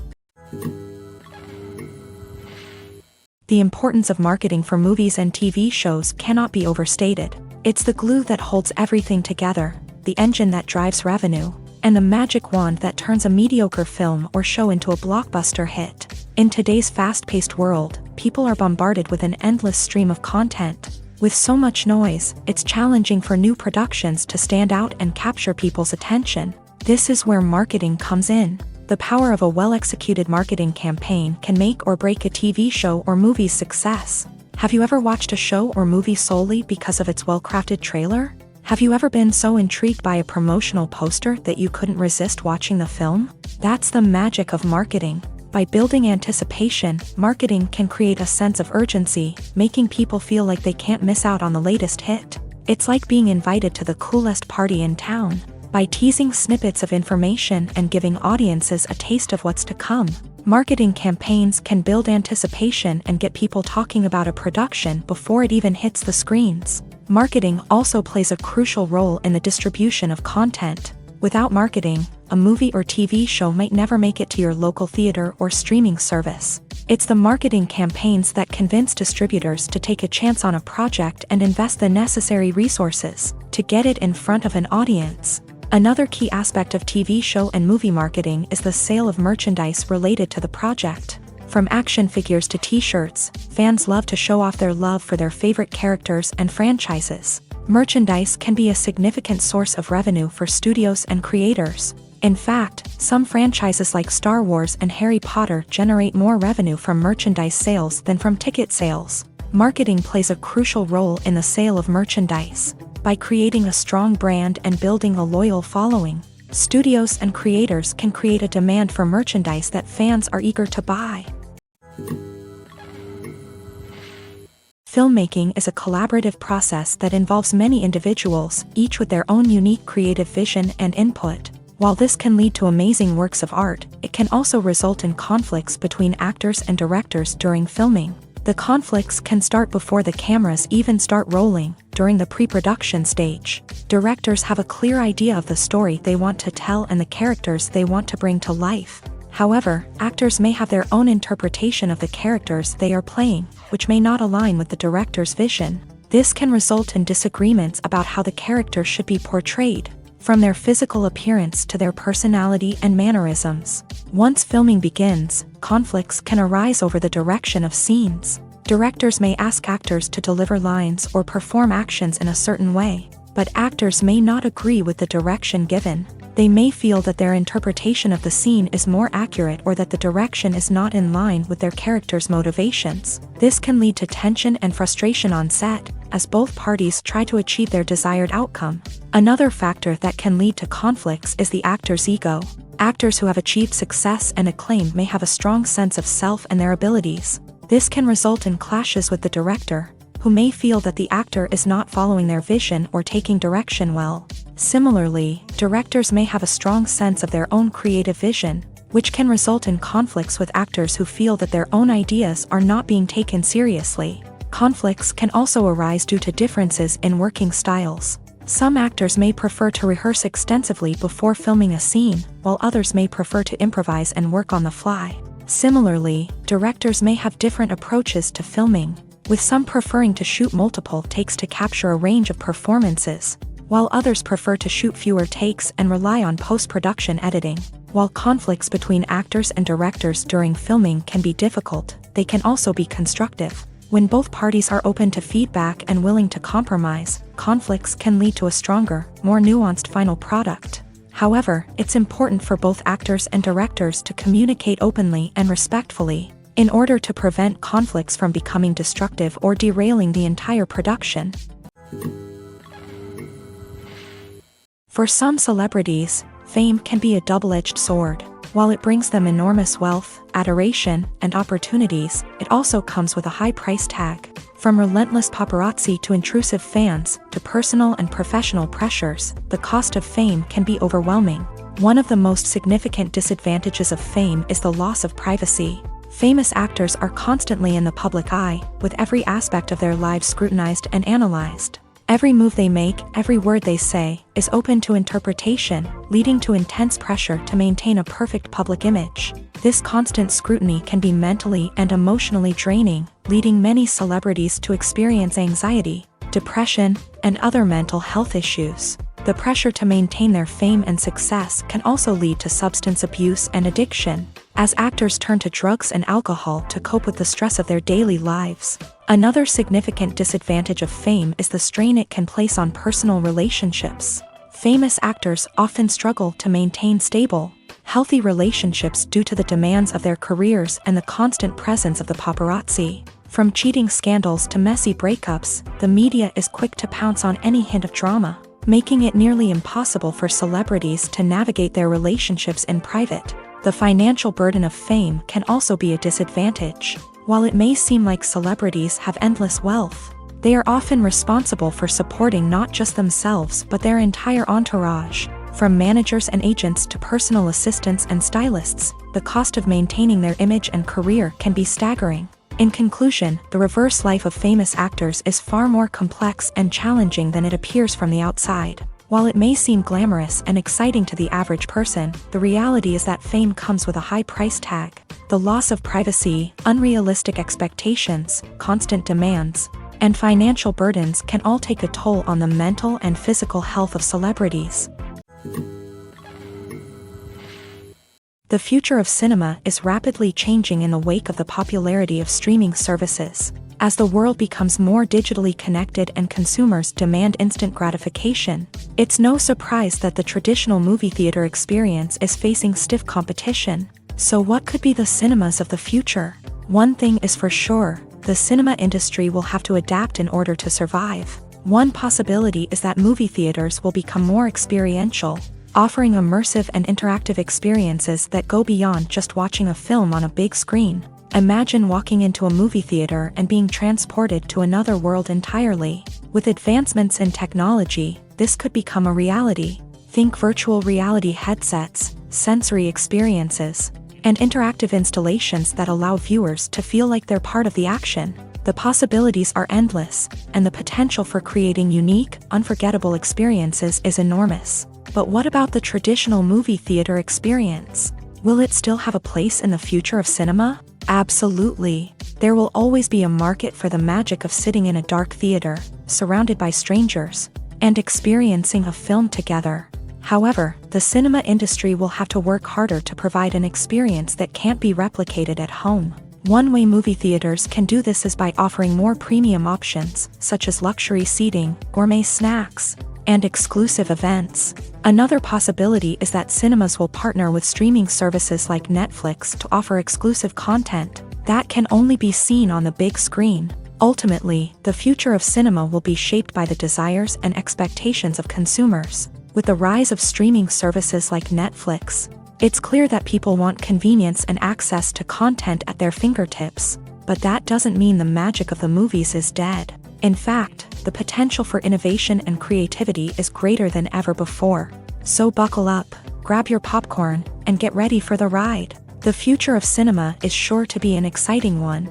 Speaker 1: The importance of marketing for movies and TV shows cannot be overstated. It's the glue that holds everything together, the engine that drives revenue, and the magic wand that turns a mediocre film or show into a blockbuster hit. In today's fast-paced world, people are bombarded with an endless stream of content. With so much noise, it's challenging for new productions to stand out and capture people's attention. This is where marketing comes in. The power of a well-executed marketing campaign can make or break a TV show or movie's success. Have you ever watched a show or movie solely because of its well-crafted trailer? Have you ever been so intrigued by a promotional poster that you couldn't resist watching the film? That's the magic of marketing. By building anticipation, marketing can create a sense of urgency, making people feel like they can't miss out on the latest hit. It's like being invited to the coolest party in town. By teasing snippets of information and giving audiences a taste of what's to come, marketing campaigns can build anticipation and get people talking about a production before it even hits the screens. Marketing also plays a crucial role in the distribution of content. Without marketing, a movie or TV show might never make it to your local theater or streaming service. It's the marketing campaigns that convince distributors to take a chance on a project and invest the necessary resources to get it in front of an audience. Another key aspect of TV show and movie marketing is the sale of merchandise related to the project. From action figures to t-shirts, fans love to show off their love for their favorite characters and franchises. Merchandise can be a significant source of revenue for studios and creators. In fact, some franchises like Star Wars and Harry Potter generate more revenue from merchandise sales than from ticket sales. Marketing plays a crucial role in the sale of merchandise. By creating a strong brand and building a loyal following, studios and creators can create a demand for merchandise that fans are eager to buy. Filmmaking is a collaborative process that involves many individuals, each with their own unique creative vision and input. While this can lead to amazing works of art, it can also result in conflicts between actors and directors during filming. The conflicts can start before the cameras even start rolling, during the pre-production stage. Directors have a clear idea of the story they want to tell and the characters they want to bring to life. However, actors may have their own interpretation of the characters they are playing, which may not align with the director's vision. This can result in disagreements about how the characters should be portrayed, from their physical appearance to their personality and mannerisms. Once filming begins, conflicts can arise over the direction of scenes. Directors may ask actors to deliver lines or perform actions in a certain way, but actors may not agree with the direction given. They may feel that their interpretation of the scene is more accurate or that the direction is not in line with their character's motivations. This can lead to tension and frustration on set, as both parties try to achieve their desired outcome. Another factor that can lead to conflicts is the actor's ego. Actors who have achieved success and acclaim may have a strong sense of self and their abilities. This can result in clashes with the director, who may feel that the actor is not following their vision or taking direction well. Similarly, directors may have a strong sense of their own creative vision, which can result in conflicts with actors who feel that their own ideas are not being taken seriously. Conflicts can also arise due to differences in working styles. Some actors may prefer to rehearse extensively before filming a scene, while others may prefer to improvise and work on the fly. Similarly, directors may have different approaches to filming, with some preferring to shoot multiple takes to capture a range of performances, while others prefer to shoot fewer takes and rely on post-production editing. While conflicts between actors and directors during filming can be difficult, they can also be constructive. When both parties are open to feedback and willing to compromise, conflicts can lead to a stronger, more nuanced final product. However, it's important for both actors and directors to communicate openly and respectfully, in order to prevent conflicts from becoming destructive or derailing the entire production. For some celebrities, fame can be a double-edged sword. While it brings them enormous wealth, adoration, and opportunities, it also comes with a high price tag. From relentless paparazzi to intrusive fans, to personal and professional pressures, the cost of fame can be overwhelming. One of the most significant disadvantages of fame is the loss of privacy. Famous actors are constantly in the public eye, with every aspect of their lives scrutinized and analyzed. Every move they make, every word they say, is open to interpretation, leading to intense pressure to maintain a perfect public image. This constant scrutiny can be mentally and emotionally draining, leading many celebrities to experience anxiety, depression, and other mental health issues. The pressure to maintain their fame and success can also lead to substance abuse and addiction, as actors turn to drugs and alcohol to cope with the stress of their daily lives. Another significant disadvantage of fame is the strain it can place on personal relationships. Famous actors often struggle to maintain stable, healthy relationships due to the demands of their careers and the constant presence of the paparazzi. From cheating scandals to messy breakups, the media is quick to pounce on any hint of drama, making it nearly impossible for celebrities to navigate their relationships in private. The financial burden of fame can also be a disadvantage. While it may seem like celebrities have endless wealth, they are often responsible for supporting not just themselves but their entire entourage. From managers and agents to personal assistants and stylists, the cost of maintaining their image and career can be staggering. In conclusion, the reverse life of famous actors is far more complex and challenging than it appears from the outside. While it may seem glamorous and exciting to the average person, the reality is that fame comes with a high price tag. The loss of privacy, unrealistic expectations, constant demands, and financial burdens can all take a toll on the mental and physical health of celebrities. The future of cinema is rapidly changing in the wake of the popularity of streaming services. As the world becomes more digitally connected and consumers demand instant gratification, it's no surprise that the traditional movie theater experience is facing stiff competition. So what could be the cinemas of the future? One thing is for sure, the cinema industry will have to adapt in order to survive. One possibility is that movie theaters will become more experiential, offering immersive and interactive experiences that go beyond just watching a film on a big screen. Imagine walking into a movie theater and being transported to another world entirely. With advancements in technology, this could become a reality. Think virtual reality headsets, sensory experiences, and interactive installations that allow viewers to feel like they're part of the action. The possibilities are endless, and the potential for creating unique, unforgettable experiences is enormous. But what about the traditional movie theater experience? Will it still have a place in the future of cinema? Absolutely. There will always be a market for the magic of sitting in a dark theater, surrounded by strangers, and experiencing a film together. However, the cinema industry will have to work harder to provide an experience that can't be replicated at home. One way movie theaters can do this is by offering more premium options, such as luxury seating, gourmet snacks, and exclusive events. Another possibility is that cinemas will partner with streaming services like Netflix to offer exclusive content that can only be seen on the big screen. Ultimately, the future of cinema will be shaped by the desires and expectations of consumers. With the rise of streaming services like Netflix, it's clear that people want convenience and access to content at their fingertips. But that doesn't mean the magic of the movies is dead. In fact, the potential for innovation and creativity is greater than ever before. So buckle up, grab your popcorn, and get ready for the ride. The future of cinema is sure to be an exciting one.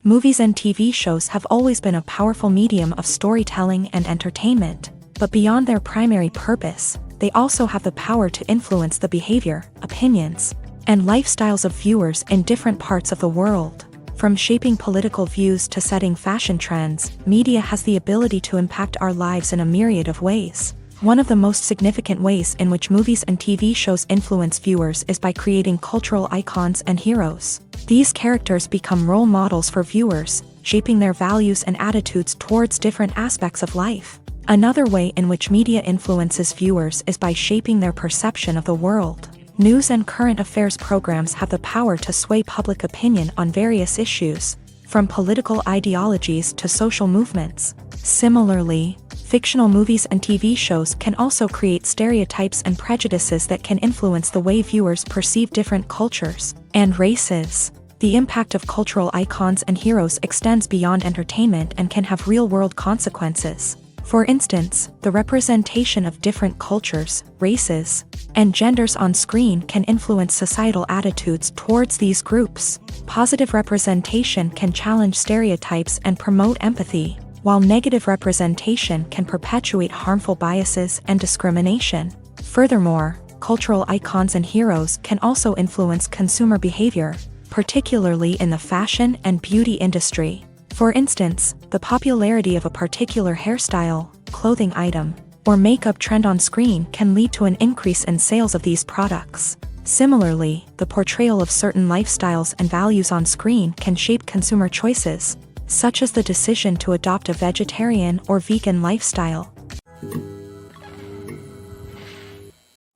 Speaker 1: Movies and TV shows have always been a powerful medium of storytelling and entertainment, but beyond their primary purpose, they also have the power to influence the behavior, opinions, and lifestyles of viewers in different parts of the world. From shaping political views to setting fashion trends, media has the ability to impact our lives in a myriad of ways. One of the most significant ways in which movies and TV shows influence viewers is by creating cultural icons and heroes. These characters become role models for viewers, shaping their values and attitudes towards different aspects of life. Another way in which media influences viewers is by shaping their perception of the world. News and current affairs programs have the power to sway public opinion on various issues, from political ideologies to social movements. Similarly, fictional movies and TV shows can also create stereotypes and prejudices that can influence the way viewers perceive different cultures and races. The impact of cultural icons and heroes extends beyond entertainment and can have real-world consequences. For instance, the representation of different cultures, races, and genders on screen can influence societal attitudes towards these groups. Positive representation can challenge stereotypes and promote empathy, while negative representation can perpetuate harmful biases and discrimination. Furthermore, cultural icons and heroes can also influence consumer behavior, particularly in the fashion and beauty industry. For instance, the popularity of a particular hairstyle, clothing item, or makeup trend on screen can lead to an increase in sales of these products. Similarly, the portrayal of certain lifestyles and values on screen can shape consumer choices, such as the decision to adopt a vegetarian or vegan lifestyle.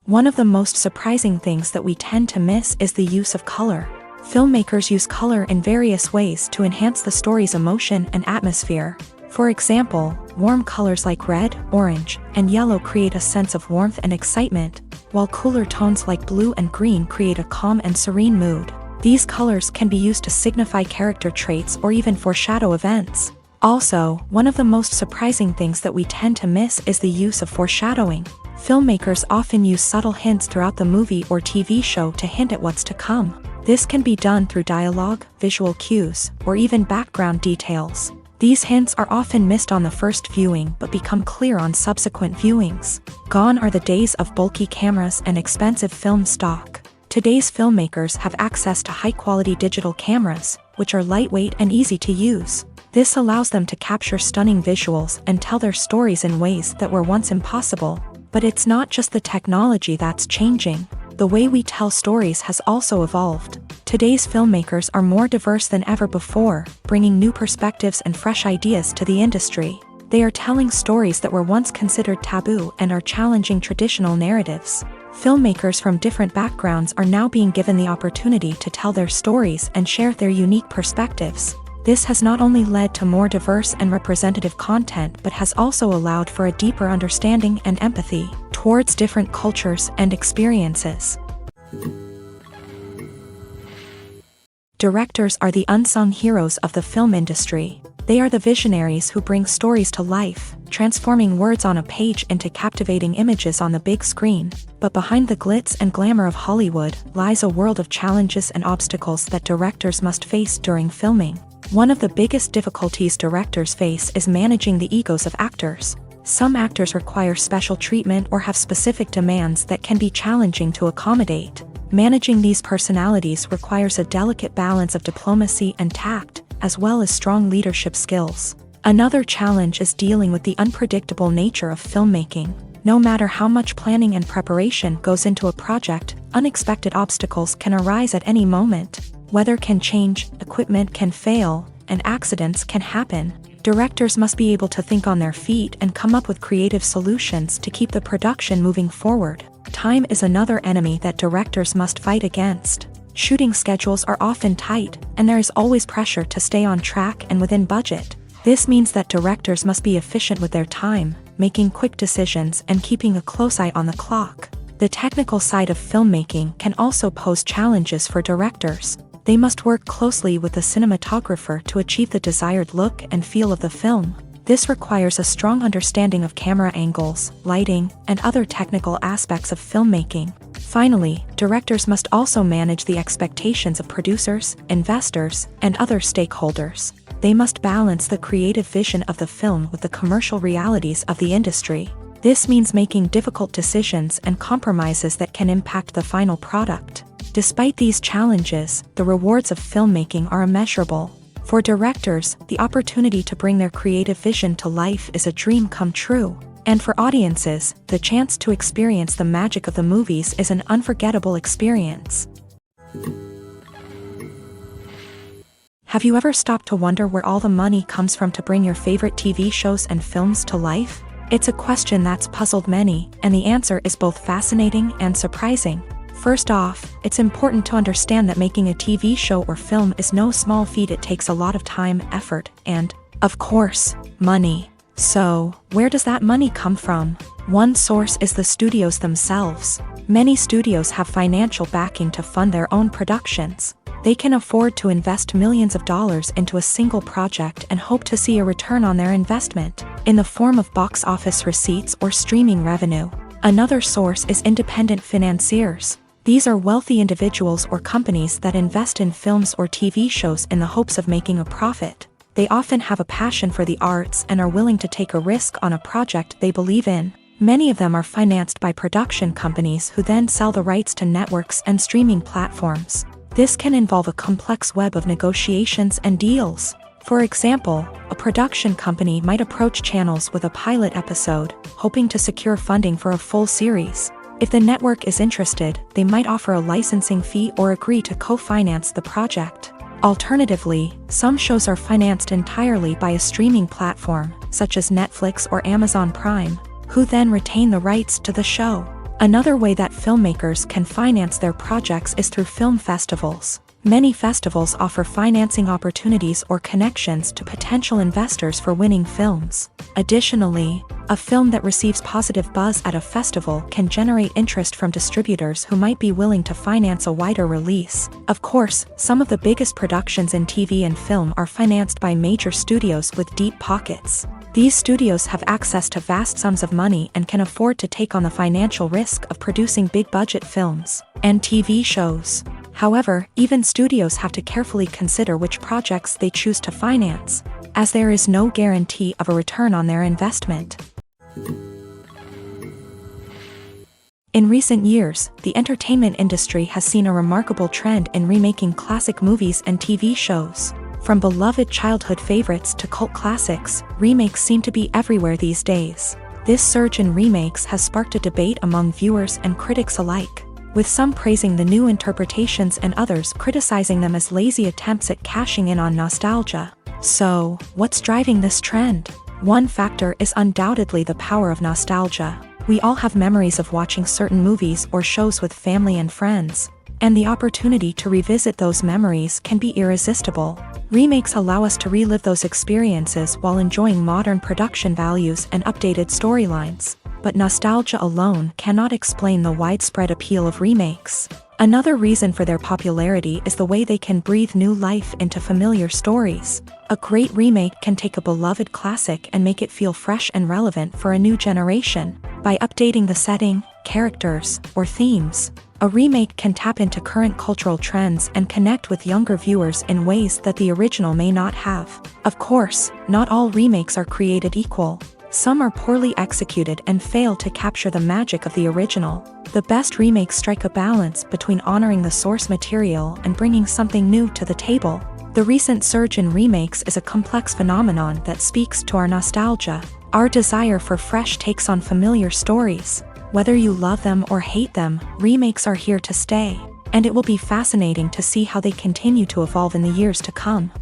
Speaker 1: One of the most surprising things that we tend to miss is the use of color. Filmmakers use color in various ways to enhance the story's emotion and atmosphere. For example, warm colors like red, orange, and yellow create a sense of warmth and excitement, while cooler tones like blue and green create a calm and serene mood. These colors can be used to signify character traits or even foreshadow events. Also, one of the most surprising things that we tend to miss is the use of foreshadowing. Filmmakers often use subtle hints throughout the movie or TV show to hint at what's to come. This can be done through dialogue, visual cues, or even background details. These hints are often missed on the first viewing but become clear on subsequent viewings. Gone are the days of bulky cameras and expensive film stock. Today's filmmakers have access to high-quality digital cameras, which are lightweight and easy to use. This allows them to capture stunning visuals and tell their stories in ways that were once impossible. But it's not just the technology that's changing. The way we tell stories has also evolved. Today's filmmakers are more diverse than ever before, bringing new perspectives and fresh ideas to the industry. They are telling stories that were once considered taboo and are challenging traditional narratives. Filmmakers from different backgrounds are now being given the opportunity to tell their stories and share their unique perspectives. This has not only led to more diverse and representative content but has also allowed for a deeper understanding and empathy towards different cultures and experiences. Directors are the unsung heroes of the film industry. They are the visionaries who bring stories to life, transforming words on a page into captivating images on the big screen. But behind the glitz and glamour of Hollywood lies a world of challenges and obstacles that directors must face during filming. One of the biggest difficulties directors face is managing the egos of actors. Some actors require special treatment or have specific demands that can be challenging to accommodate. Managing these personalities requires a delicate balance of diplomacy and tact, as well as strong leadership skills. Another challenge is dealing with the unpredictable nature of filmmaking. No matter how much planning and preparation goes into a project, unexpected obstacles can arise at any moment. Weather can change, equipment can fail, and accidents can happen. Directors must be able to think on their feet and come up with creative solutions to keep the production moving forward. Time is another enemy that directors must fight against. Shooting schedules are often tight, and there is always pressure to stay on track and within budget. This means that directors must be efficient with their time, making quick decisions and keeping a close eye on the clock. The technical side of filmmaking can also pose challenges for directors. They must work closely with the cinematographer to achieve the desired look and feel of the film. This requires a strong understanding of camera angles, lighting, and other technical aspects of filmmaking. Finally, directors must also manage the expectations of producers, investors, and other stakeholders. They must balance the creative vision of the film with the commercial realities of the industry. This means making difficult decisions and compromises that can impact the final product. Despite these challenges, the rewards of filmmaking are immeasurable. For directors, the opportunity to bring their creative vision to life is a dream come true. And for audiences, the chance to experience the magic of the movies is an unforgettable experience. Have you ever stopped to wonder where all the money comes from to bring your favorite TV shows and films to life? It's a question that's puzzled many, and the answer is both fascinating and surprising. First off, it's important to understand that making a TV show or film is no small feat. It takes a lot of time, effort, and, of course, money. So, where does that money come from? One source is the studios themselves. Many studios have financial backing to fund their own productions. They can afford to invest millions of dollars into a single project and hope to see a return on their investment, in the form of box office receipts or streaming revenue. Another source is independent financiers. These are wealthy individuals or companies that invest in films or TV shows in the hopes of making a profit. They often have a passion for the arts and are willing to take a risk on a project they believe in. Many of them are financed by production companies who then sell the rights to networks and streaming platforms. This can involve a complex web of negotiations and deals. For example, a production company might approach channels with a pilot episode, hoping to secure funding for a full series. If the network is interested, they might offer a licensing fee or agree to co-finance the project. Alternatively, some shows are financed entirely by a streaming platform, such as Netflix or Amazon Prime, who then retain the rights to the show. Another way that filmmakers can finance their projects is through film festivals. Many festivals offer financing opportunities or connections to potential investors for winning films. Additionally, a film that receives positive buzz at a festival can generate interest from distributors who might be willing to finance a wider release. Of course, some of the biggest productions in TV and film are financed by major studios with deep pockets. These studios have access to vast sums of money and can afford to take on the financial risk of producing big-budget films and TV shows. However, even studios have to carefully consider which projects they choose to finance, as there is no guarantee of a return on their investment. In recent years, the entertainment industry has seen a remarkable trend in remaking classic movies and TV shows. From beloved childhood favorites to cult classics, remakes seem to be everywhere these days. This surge in remakes has sparked a debate among viewers and critics alike, with some praising the new interpretations and others criticizing them as lazy attempts at cashing in on nostalgia. So, what's driving this trend? One factor is undoubtedly the power of nostalgia. We all have memories of watching certain movies or shows with family and friends, and the opportunity to revisit those memories can be irresistible. Remakes allow us to relive those experiences while enjoying modern production values and updated storylines. But nostalgia alone cannot explain the widespread appeal of remakes. Another reason for their popularity is the way they can breathe new life into familiar stories. A great remake can take a beloved classic and make it feel fresh and relevant for a new generation. By updating the setting, characters, or themes, a remake can tap into current cultural trends and connect with younger viewers in ways that the original may not have. Of course, not all remakes are created equal. Some are poorly executed and fail to capture the magic of the original. The best remakes strike a balance between honoring the source material and bringing something new to the table. The recent surge in remakes is a complex phenomenon that speaks to our nostalgia, our desire for fresh takes on familiar stories. Whether you love them or hate them, remakes are here to stay, and it will be fascinating to see how they continue to evolve in the years to come.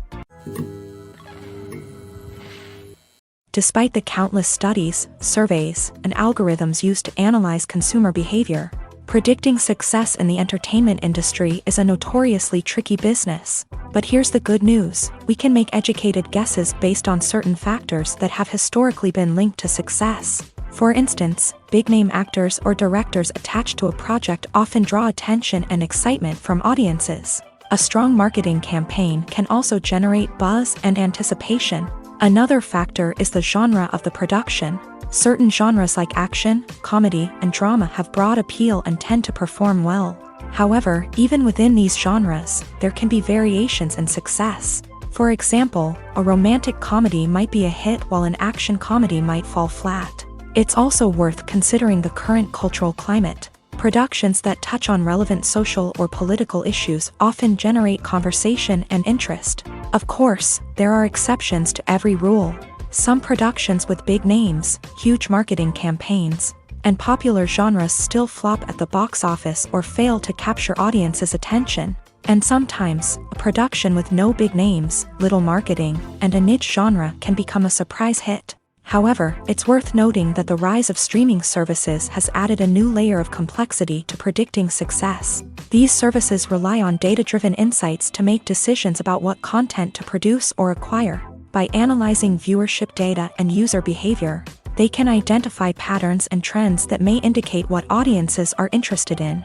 Speaker 1: Despite the countless studies, surveys, and algorithms used to analyze consumer behavior, predicting success in the entertainment industry is a notoriously tricky business. But here's the good news: we can make educated guesses based on certain factors that have historically been linked to success. For instance, big-name actors or directors attached to a project often draw attention and excitement from audiences. A strong marketing campaign can also generate buzz and anticipation. Another factor is the genre of the production. Certain genres like action, comedy, and drama have broad appeal and tend to perform well. However, even within these genres, there can be variations in success. For example, a romantic comedy might be a hit while an action comedy might fall flat. It's also worth considering the current cultural climate. Productions that touch on relevant social or political issues often generate conversation and interest. Of course, there are exceptions to every rule. Some productions with big names, huge marketing campaigns, and popular genres still flop at the box office or fail to capture audiences' attention. And sometimes, a production with no big names, little marketing, and a niche genre can become a surprise hit. However, it's worth noting that the rise of streaming services has added a new layer of complexity to predicting success. These services rely on data-driven insights to make decisions about what content to produce or acquire. By analyzing viewership data and user behavior, they can identify patterns and trends that may indicate what audiences are interested in.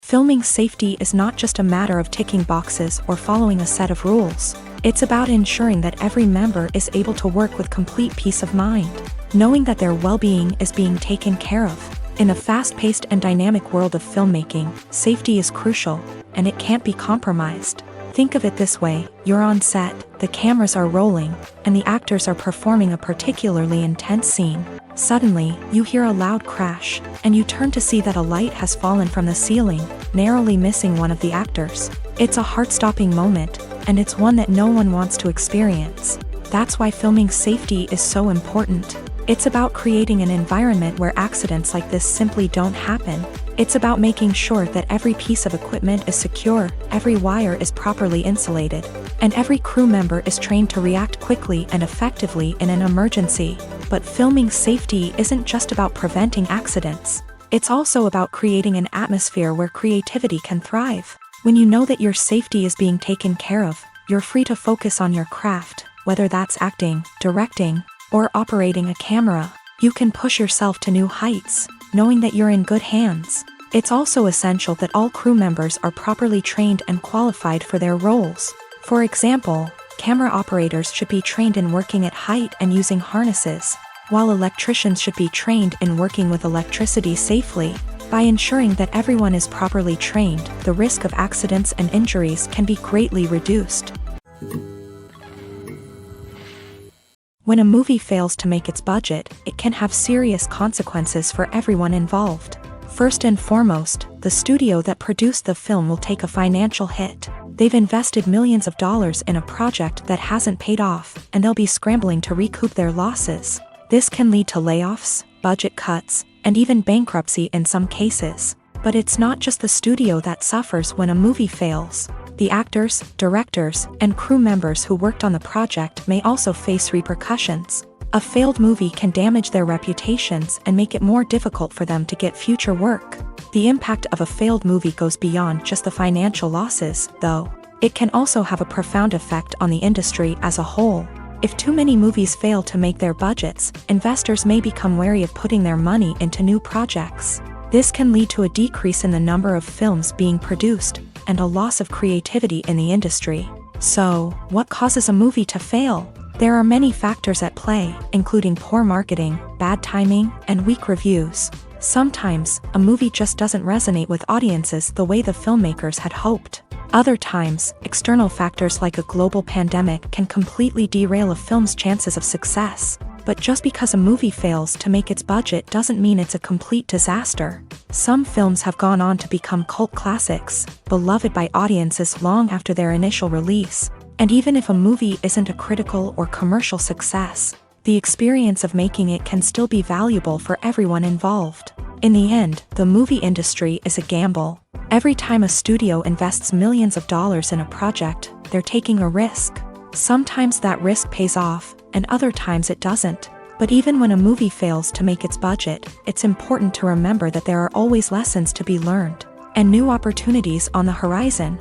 Speaker 1: Filming safety is not just a matter of ticking boxes or following a set of rules. It's about ensuring that every member is able to work with complete peace of mind, knowing that their well-being is being taken care of. In a fast-paced and dynamic world of filmmaking, safety is crucial, and it can't be compromised. Think of it this way: you're on set, the cameras are rolling, and the actors are performing a particularly intense scene. Suddenly, you hear a loud crash, and you turn to see that a light has fallen from the ceiling, narrowly missing one of the actors. It's a heart-stopping moment, and it's one that no one wants to experience. That's why filming safety is so important. It's about creating an environment where accidents like this simply don't happen. It's about making sure that every piece of equipment is secure, every wire is properly insulated, and every crew member is trained to react quickly and effectively in an emergency. But filming safety isn't just about preventing accidents. It's also about creating an atmosphere where creativity can thrive. When you know that your safety is being taken care of, you're free to focus on your craft, whether that's acting, directing, or operating a camera. You can push yourself to new heights, knowing that you're in good hands. It's also essential that all crew members are properly trained and qualified for their roles. For example, camera operators should be trained in working at height and using harnesses, while electricians should be trained in working with electricity safely. By ensuring that everyone is properly trained, the risk of accidents and injuries can be greatly reduced. When a movie fails to make its budget, it can have serious consequences for everyone involved. First and foremost, the studio that produced the film will take a financial hit. They've invested millions of dollars in a project that hasn't paid off, and they'll be scrambling to recoup their losses. This can lead to layoffs, budget cuts, and even bankruptcy in some cases. But it's not just the studio that suffers when a movie fails. The actors, directors, and crew members who worked on the project may also face repercussions. A failed movie can damage their reputations and make it more difficult for them to get future work. The impact of a failed movie goes beyond just the financial losses, though. It can also have a profound effect on the industry as a whole. If too many movies fail to make their budgets, investors may become wary of putting their money into new projects. This can lead to a decrease in the number of films being produced, and a loss of creativity in the industry. So, what causes a movie to fail? There are many factors at play, including poor marketing, bad timing, and weak reviews. Sometimes, a movie just doesn't resonate with audiences the way the filmmakers had hoped. Other times, external factors like a global pandemic can completely derail a film's chances of success. But just because a movie fails to make its budget doesn't mean it's a complete disaster. Some films have gone on to become cult classics, beloved by audiences long after their initial release. And even if a movie isn't a critical or commercial success, the experience of making it can still be valuable for everyone involved. In the end, the movie industry is a gamble. Every time a studio invests millions of dollars in a project, they're taking a risk. Sometimes that risk pays off, and other times it doesn't. But even when a movie fails to make its budget, it's important to remember that there are always lessons to be learned, and new opportunities on the horizon.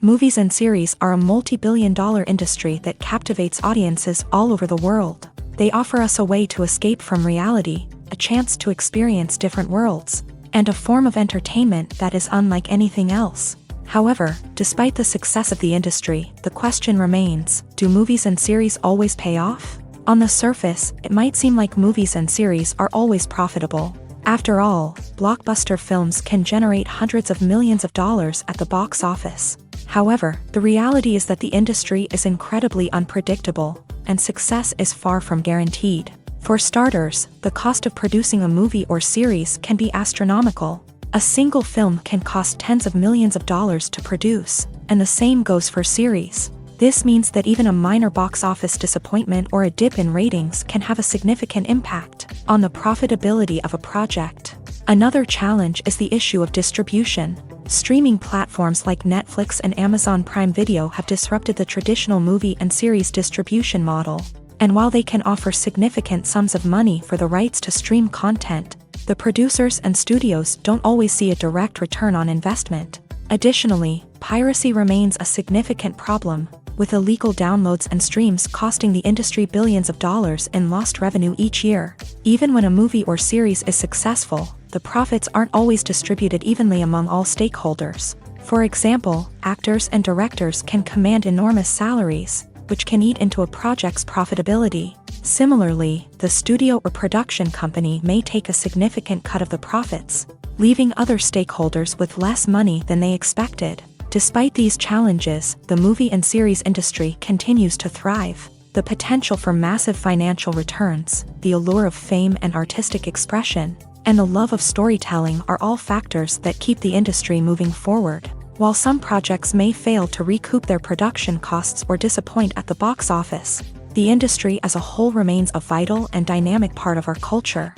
Speaker 1: Movies and series are a multi-billion-dollar industry that captivates audiences all over the world. They offer us a way to escape from reality, a chance to experience different worlds, and a form of entertainment that is unlike anything else. However, despite the success of the industry, the question remains, do movies and series always pay off? On the surface, it might seem like movies and series are always profitable. After all, blockbuster films can generate hundreds of millions of dollars at the box office. However, the reality is that the industry is incredibly unpredictable. and success is far from guaranteed. For starters, the cost of producing a movie or series can be astronomical. A single film can cost tens of millions of dollars to produce, and the same goes for series. This means that even a minor box office disappointment or a dip in ratings can have a significant impact on the profitability of a project. Another challenge is the issue of distribution. Streaming platforms like Netflix and Amazon Prime Video have disrupted the traditional movie and series distribution model. And while they can offer significant sums of money for the rights to stream content, the producers and studios don't always see a direct return on investment. Additionally, piracy remains a significant problem, with illegal downloads and streams costing the industry billions of dollars in lost revenue each year. Even when a movie or series is successful, the profits aren't always distributed evenly among all stakeholders. For example, actors and directors can command enormous salaries, which can eat into a project's profitability. Similarly, the studio or production company may take a significant cut of the profits, leaving other stakeholders with less money than they expected. Despite these challenges, the movie and series industry continues to thrive. The potential for massive financial returns, the allure of fame and artistic expression, and the love of storytelling are all factors that keep the industry moving forward. While some projects may fail to recoup their production costs or disappoint at the box office, the industry as a whole remains a vital and dynamic part of our culture.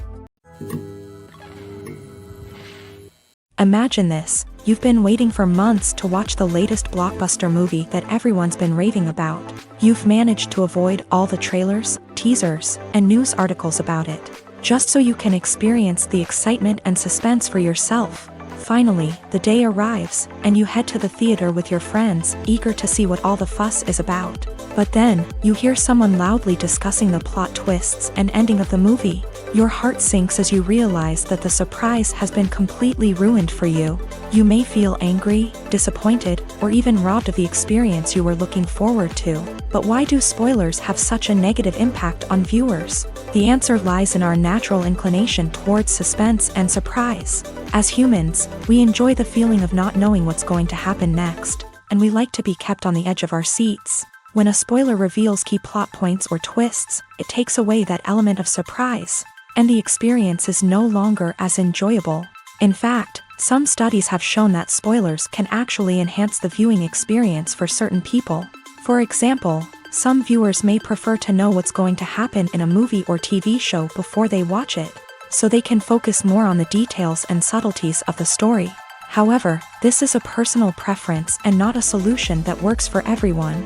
Speaker 1: Imagine this: you've been waiting for months to watch the latest blockbuster movie that everyone's been raving about. You've managed to avoid all the trailers, teasers, and news articles about it, just so you can experience the excitement and suspense for yourself. Finally, the day arrives, and you head to the theater with your friends, eager to see what all the fuss is about. But then, you hear someone loudly discussing the plot twists and ending of the movie. Your heart sinks as you realize that the surprise has been completely ruined for you. You may feel angry, disappointed, or even robbed of the experience you were looking forward to. But why do spoilers have such a negative impact on viewers? The answer lies in our natural inclination towards suspense and surprise. As humans, we enjoy the feeling of not knowing what's going to happen next, and we like to be kept on the edge of our seats. When a spoiler reveals key plot points or twists, it takes away that element of surprise, and the experience is no longer as enjoyable. In fact, some studies have shown that spoilers can actually enhance the viewing experience for certain people. For example, some viewers may prefer to know what's going to happen in a movie or TV show before they watch it, so they can focus more on the details and subtleties of the story. However, this is a personal preference and not a solution that works for everyone.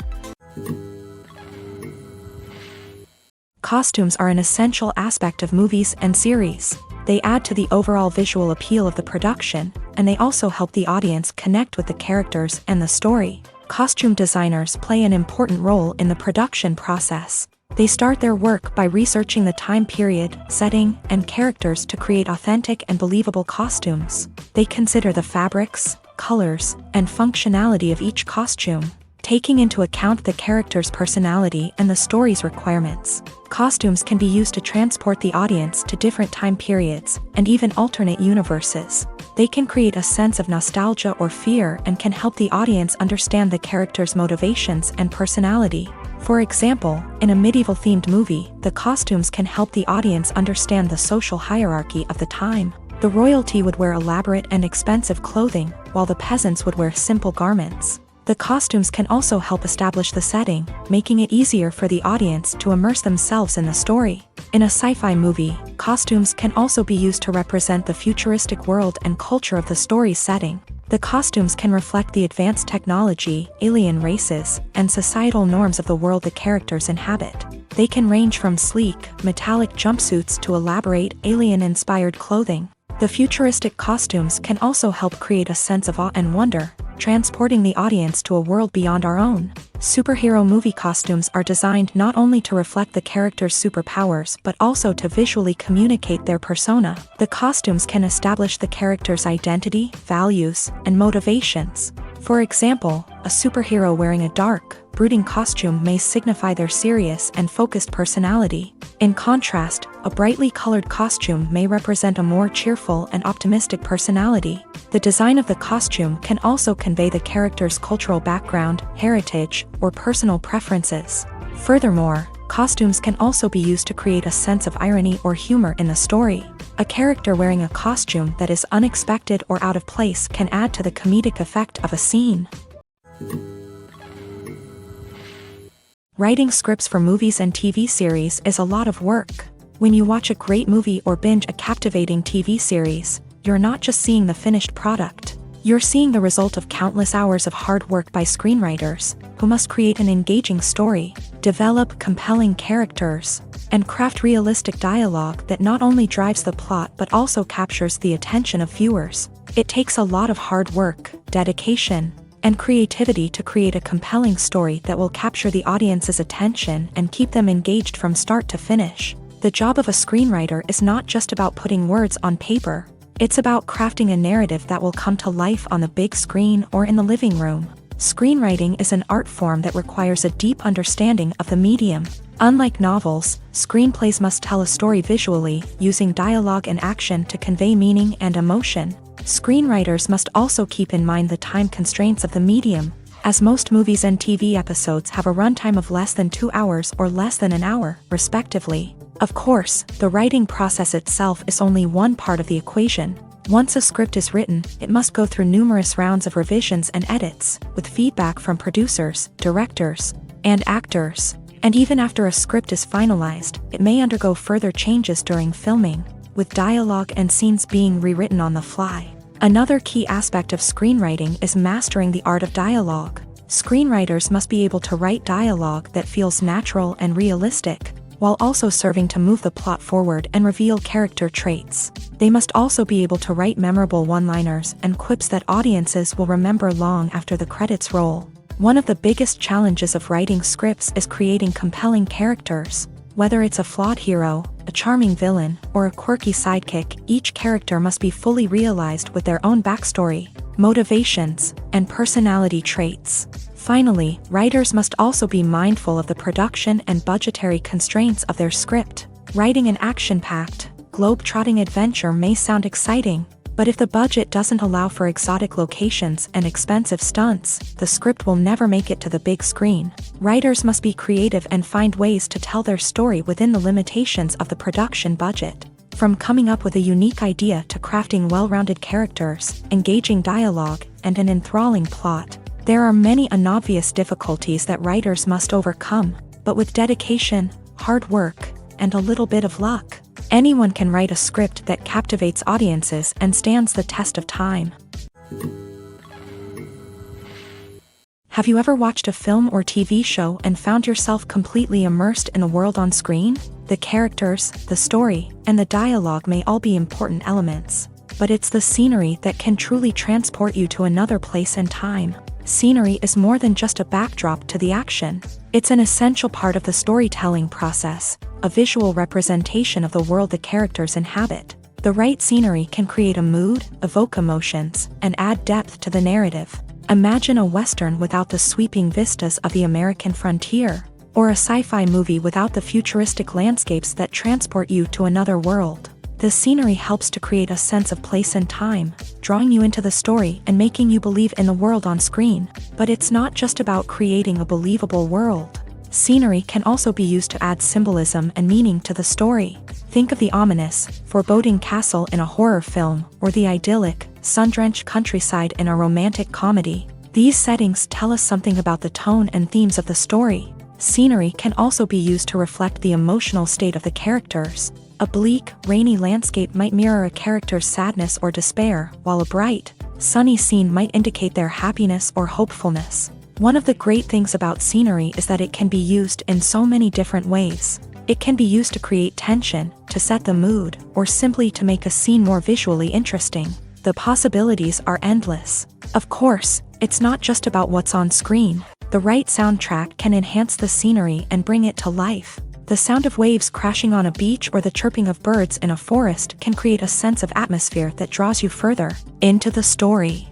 Speaker 1: Costumes are an essential aspect of movies and series. They add to the overall visual appeal of the production, and they also help the audience connect with the characters and the story. Costume designers play an important role in the production process. They start their work by researching the time period, setting, and characters to create authentic and believable costumes. They consider the fabrics, colors, and functionality of each costume, taking into account the character's personality and the story's requirements. Costumes can be used to transport the audience to different time periods and even alternate universes. They can create a sense of nostalgia or fear and can help the audience understand the character's motivations and personality. For example, in a medieval-themed movie, the costumes can help the audience understand the social hierarchy of the time. The royalty would wear elaborate and expensive clothing, while the peasants would wear simple garments. The costumes can also help establish the setting, making it easier for the audience to immerse themselves in the story. In a sci-fi movie, costumes can also be used to represent the futuristic world and culture of the story's setting. The costumes can reflect the advanced technology, alien races, and societal norms of the world the characters inhabit. They can range from sleek, metallic jumpsuits to elaborate, alien-inspired clothing. The futuristic costumes can also help create a sense of awe and wonder, transporting the audience to a world beyond our own. Superhero movie costumes are designed not only to reflect the character's superpowers but also to visually communicate their persona. The costumes can establish the character's identity, values, and motivations. For example, a superhero wearing a dark, brooding costume may signify their serious and focused personality. In contrast, a brightly colored costume may represent a more cheerful and optimistic personality. The design of the costume can also convey the character's cultural background, heritage, or personal preferences. Furthermore, Costumes can also be used to create a sense of irony or humor in the story. A character wearing a costume that is unexpected or out of place can add to the comedic effect of a scene. Writing scripts for movies and TV series is a lot of work. When you watch a great movie or binge a captivating TV series, you're not just seeing the finished product. You're seeing the result of countless hours of hard work by screenwriters, who must create an engaging story, develop compelling characters, and craft realistic dialogue that not only drives the plot but also captures the attention of viewers. It takes a lot of hard work, dedication, and creativity to create a compelling story that will capture the audience's attention and keep them engaged from start to finish. The job of a screenwriter is not just about putting words on paper. It's about crafting a narrative that will come to life on the big screen or in the living room. Screenwriting is an art form that requires a deep understanding of the medium. Unlike novels, screenplays must tell a story visually, using dialogue and action to convey meaning and emotion. Screenwriters must also keep in mind the time constraints of the medium, as most movies and TV episodes have a runtime of less than 2 hours or less than an hour, respectively. Of course, the writing process itself is only one part of the equation. Once a script is written, it must go through numerous rounds of revisions and edits, with feedback from producers, directors, and actors. And even after a script is finalized, it may undergo further changes during filming, with dialogue and scenes being rewritten on the fly. Another key aspect of screenwriting is mastering the art of dialogue. Screenwriters must be able to write dialogue that feels natural and realistic, while also serving to move the plot forward and reveal character traits. They must also be able to write memorable one-liners and quips that audiences will remember long after the credits roll. One of the biggest challenges of writing scripts is creating compelling characters. Whether it's a flawed hero, a charming villain, or a quirky sidekick, each character must be fully realized with their own backstory, motivations, and personality traits. Finally, writers must also be mindful of the production and budgetary constraints of their script. Writing an action-packed, globe-trotting adventure may sound exciting, but if the budget doesn't allow for exotic locations and expensive stunts, the script will never make it to the big screen. Writers must be creative and find ways to tell their story within the limitations of the production budget. From coming up with a unique idea to crafting well-rounded characters, engaging dialogue, and an enthralling plot, there are many unobvious difficulties that writers must overcome, but with dedication, hard work, and a little bit of luck, anyone can write a script that captivates audiences and stands the test of time. Have you ever watched a film or TV show and found yourself completely immersed in the world on screen? The characters, the story, and the dialogue may all be important elements, but it's the scenery that can truly transport you to another place and time. Scenery is more than just a backdrop to the action. It's an essential part of the storytelling process, a visual representation of the world the characters inhabit. The right scenery can create a mood, evoke emotions, and add depth to the narrative. Imagine a Western without the sweeping vistas of the American frontier, or a sci-fi movie without the futuristic landscapes that transport you to another world. The scenery helps to create a sense of place and time, drawing you into the story and making you believe in the world on screen. But it's not just about creating a believable world. Scenery can also be used to add symbolism and meaning to the story. Think of the ominous, foreboding castle in a horror film, or the idyllic, sun-drenched countryside in a romantic comedy. These settings tell us something about the tone and themes of the story. Scenery can also be used to reflect the emotional state of the characters. A bleak, rainy landscape might mirror a character's sadness or despair, while a bright, sunny scene might indicate their happiness or hopefulness. One of the great things about scenery is that it can be used in so many different ways. It can be used to create tension, to set the mood, or simply to make a scene more visually interesting. The possibilities are endless. Of course, it's not just about what's on screen. The right soundtrack can enhance the scenery and bring it to life. The sound of waves crashing on a beach or the chirping of birds in a forest can create a sense of atmosphere that draws you further into the story.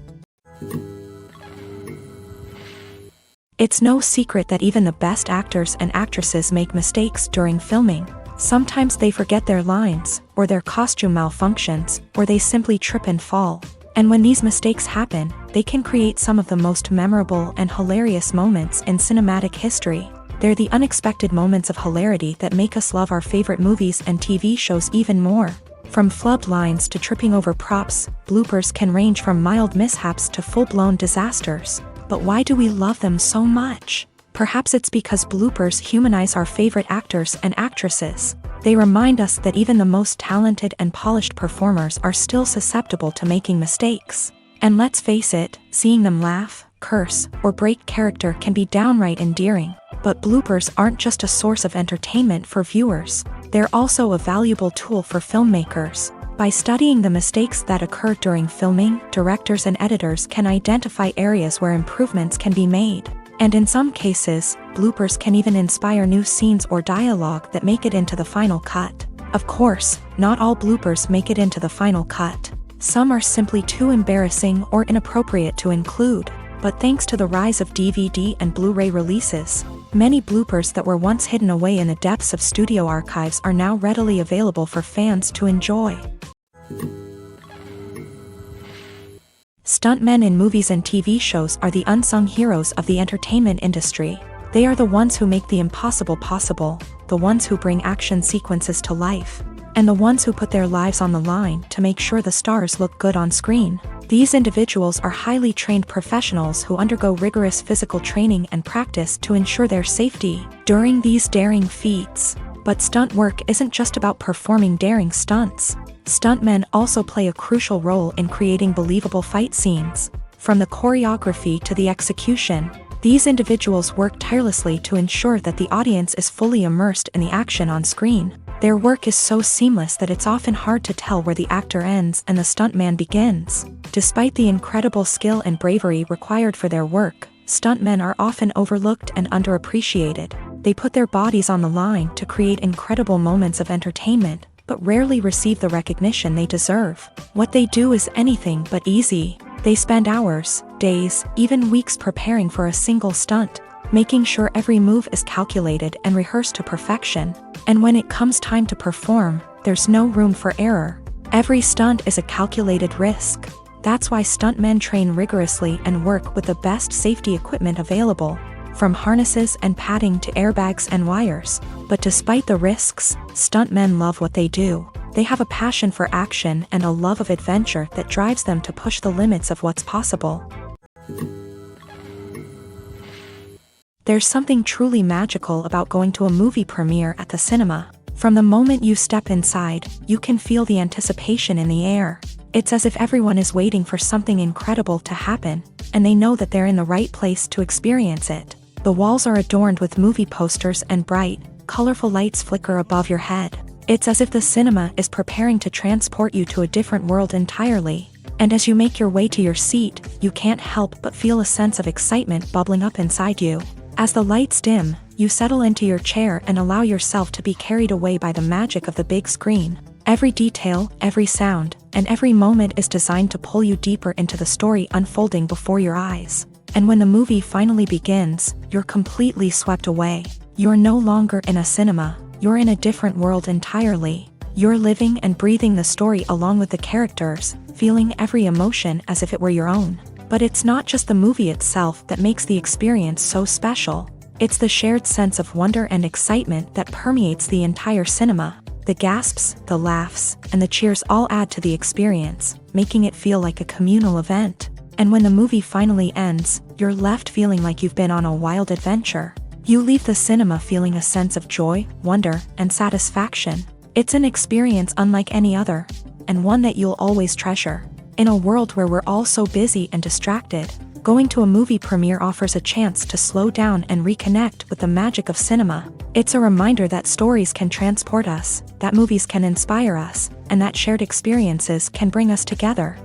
Speaker 1: It's no secret that even the best actors and actresses make mistakes during filming. Sometimes they forget their lines, or their costume malfunctions, or they simply trip and fall. And when these mistakes happen, they can create some of the most memorable and hilarious moments in cinematic history. They're the unexpected moments of hilarity that make us love our favorite movies and TV shows even more. From flubbed lines to tripping over props, bloopers can range from mild mishaps to full-blown disasters. But why do we love them so much? Perhaps it's because bloopers humanize our favorite actors and actresses. They remind us that even the most talented and polished performers are still susceptible to making mistakes. And let's face it, seeing them laugh, curse, or break character can be downright endearing. But bloopers aren't just a source of entertainment for viewers. They're also a valuable tool for filmmakers. By studying the mistakes that occur during filming, directors and editors can identify areas where improvements can be made. And in some cases, bloopers can even inspire new scenes or dialogue that make it into the final cut. Of course, not all bloopers make it into the final cut. Some are simply too embarrassing or inappropriate to include. But thanks to the rise of DVD and Blu-ray releases, many bloopers that were once hidden away in the depths of studio archives are now readily available for fans to enjoy. Stuntmen in movies and TV shows are the unsung heroes of the entertainment industry. They are the ones who make the impossible possible, the ones who bring action sequences to life, and the ones who put their lives on the line to make sure the stars look good on screen. These individuals are highly trained professionals who undergo rigorous physical training and practice to ensure their safety during these daring feats. But stunt work isn't just about performing daring stunts. Stuntmen also play a crucial role in creating believable fight scenes. From the choreography to the execution, these individuals work tirelessly to ensure that the audience is fully immersed in the action on screen. Their work is so seamless that it's often hard to tell where the actor ends and the stuntman begins. Despite the incredible skill and bravery required for their work, stuntmen are often overlooked and underappreciated. They put their bodies on the line to create incredible moments of entertainment, but rarely receive the recognition they deserve. What they do is anything but easy. They spend hours, days, even weeks preparing for a single stunt, making sure every move is calculated and rehearsed to perfection. And when it comes time to perform, there's no room for error. Every stunt is a calculated risk. That's why stuntmen train rigorously and work with the best safety equipment available, from harnesses and padding to airbags and wires. But despite the risks, stuntmen love what they do. They have a passion for action and a love of adventure that drives them to push the limits of what's possible. There's something truly magical about going to a movie premiere at the cinema. From the moment you step inside, you can feel the anticipation in the air. It's as if everyone is waiting for something incredible to happen, and they know that they're in the right place to experience it. The walls are adorned with movie posters and bright, colorful lights flicker above your head. It's as if the cinema is preparing to transport you to a different world entirely. And as you make your way to your seat, you can't help but feel a sense of excitement bubbling up inside you. As the lights dim, you settle into your chair and allow yourself to be carried away by the magic of the big screen. Every detail, every sound, and every moment is designed to pull you deeper into the story unfolding before your eyes. And when the movie finally begins, you're completely swept away. You're no longer in a cinema, you're in a different world entirely. You're living and breathing the story along with the characters, feeling every emotion as if it were your own. But it's not just the movie itself that makes the experience so special. It's the shared sense of wonder and excitement that permeates the entire cinema. The gasps, the laughs, and the cheers all add to the experience, making it feel like a communal event. And when the movie finally ends, you're left feeling like you've been on a wild adventure. You leave the cinema feeling a sense of joy, wonder, and satisfaction. It's an experience unlike any other, and one that you'll always treasure. In a world where we're all so busy and distracted, going to a movie premiere offers a chance to slow down and reconnect with the magic of cinema. It's a reminder that stories can transport us, that movies can inspire us, and that shared experiences can bring us together.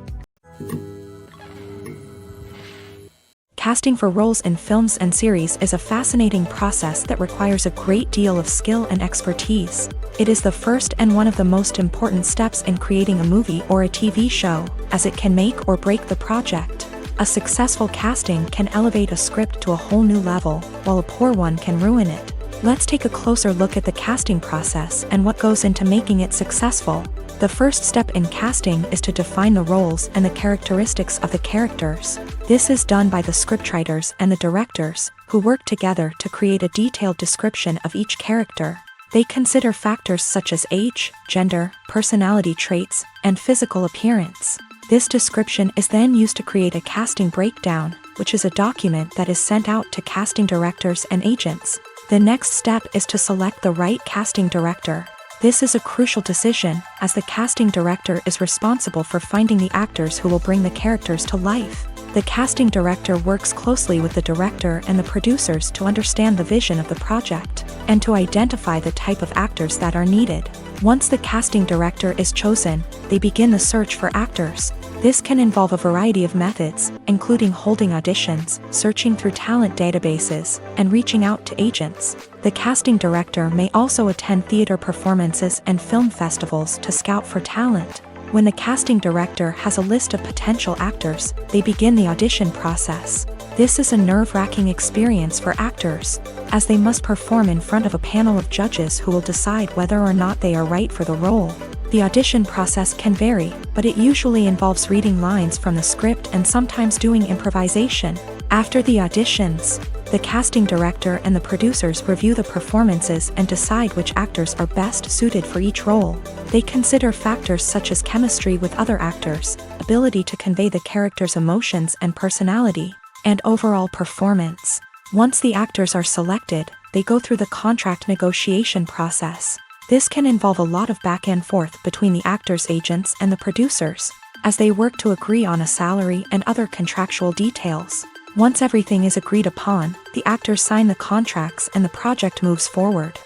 Speaker 1: Casting for roles in films and series is a fascinating process that requires a great deal of skill and expertise. It is the first and one of the most important steps in creating a movie or a TV show, as it can make or break the project. A successful casting can elevate a script to a whole new level, while a poor one can ruin it. Let's take a closer look at the casting process and what goes into making it successful. The first step in casting is to define the roles and the characteristics of the characters. This is done by the scriptwriters and the directors, who work together to create a detailed description of each character. They consider factors such as age, gender, personality traits, and physical appearance. This description is then used to create a casting breakdown, which is a document that is sent out to casting directors and agents. The next step is to select the right casting director. This is a crucial decision, as the casting director is responsible for finding the actors who will bring the characters to life. The casting director works closely with the director and the producers to understand the vision of the project, and to identify the type of actors that are needed. Once the casting director is chosen, they begin the search for actors. This can involve a variety of methods, including holding auditions, searching through talent databases, and reaching out to agents. The casting director may also attend theater performances and film festivals to scout for talent. When the casting director has a list of potential actors, they begin the audition process. This is a nerve-wracking experience for actors, as they must perform in front of a panel of judges who will decide whether or not they are right for the role. The audition process can vary, but it usually involves reading lines from the script and sometimes doing improvisation. After the auditions, the casting director and the producers review the performances and decide which actors are best suited for each role. They consider factors such as chemistry with other actors, ability to convey the character's emotions and personality, and overall performance. Once the actors are selected, they go through the contract negotiation process. This can involve a lot of back and forth between the actors' agents and the producers, as they work to agree on a salary and other contractual details. Once everything is agreed upon, the actors sign the contracts and the project moves forward.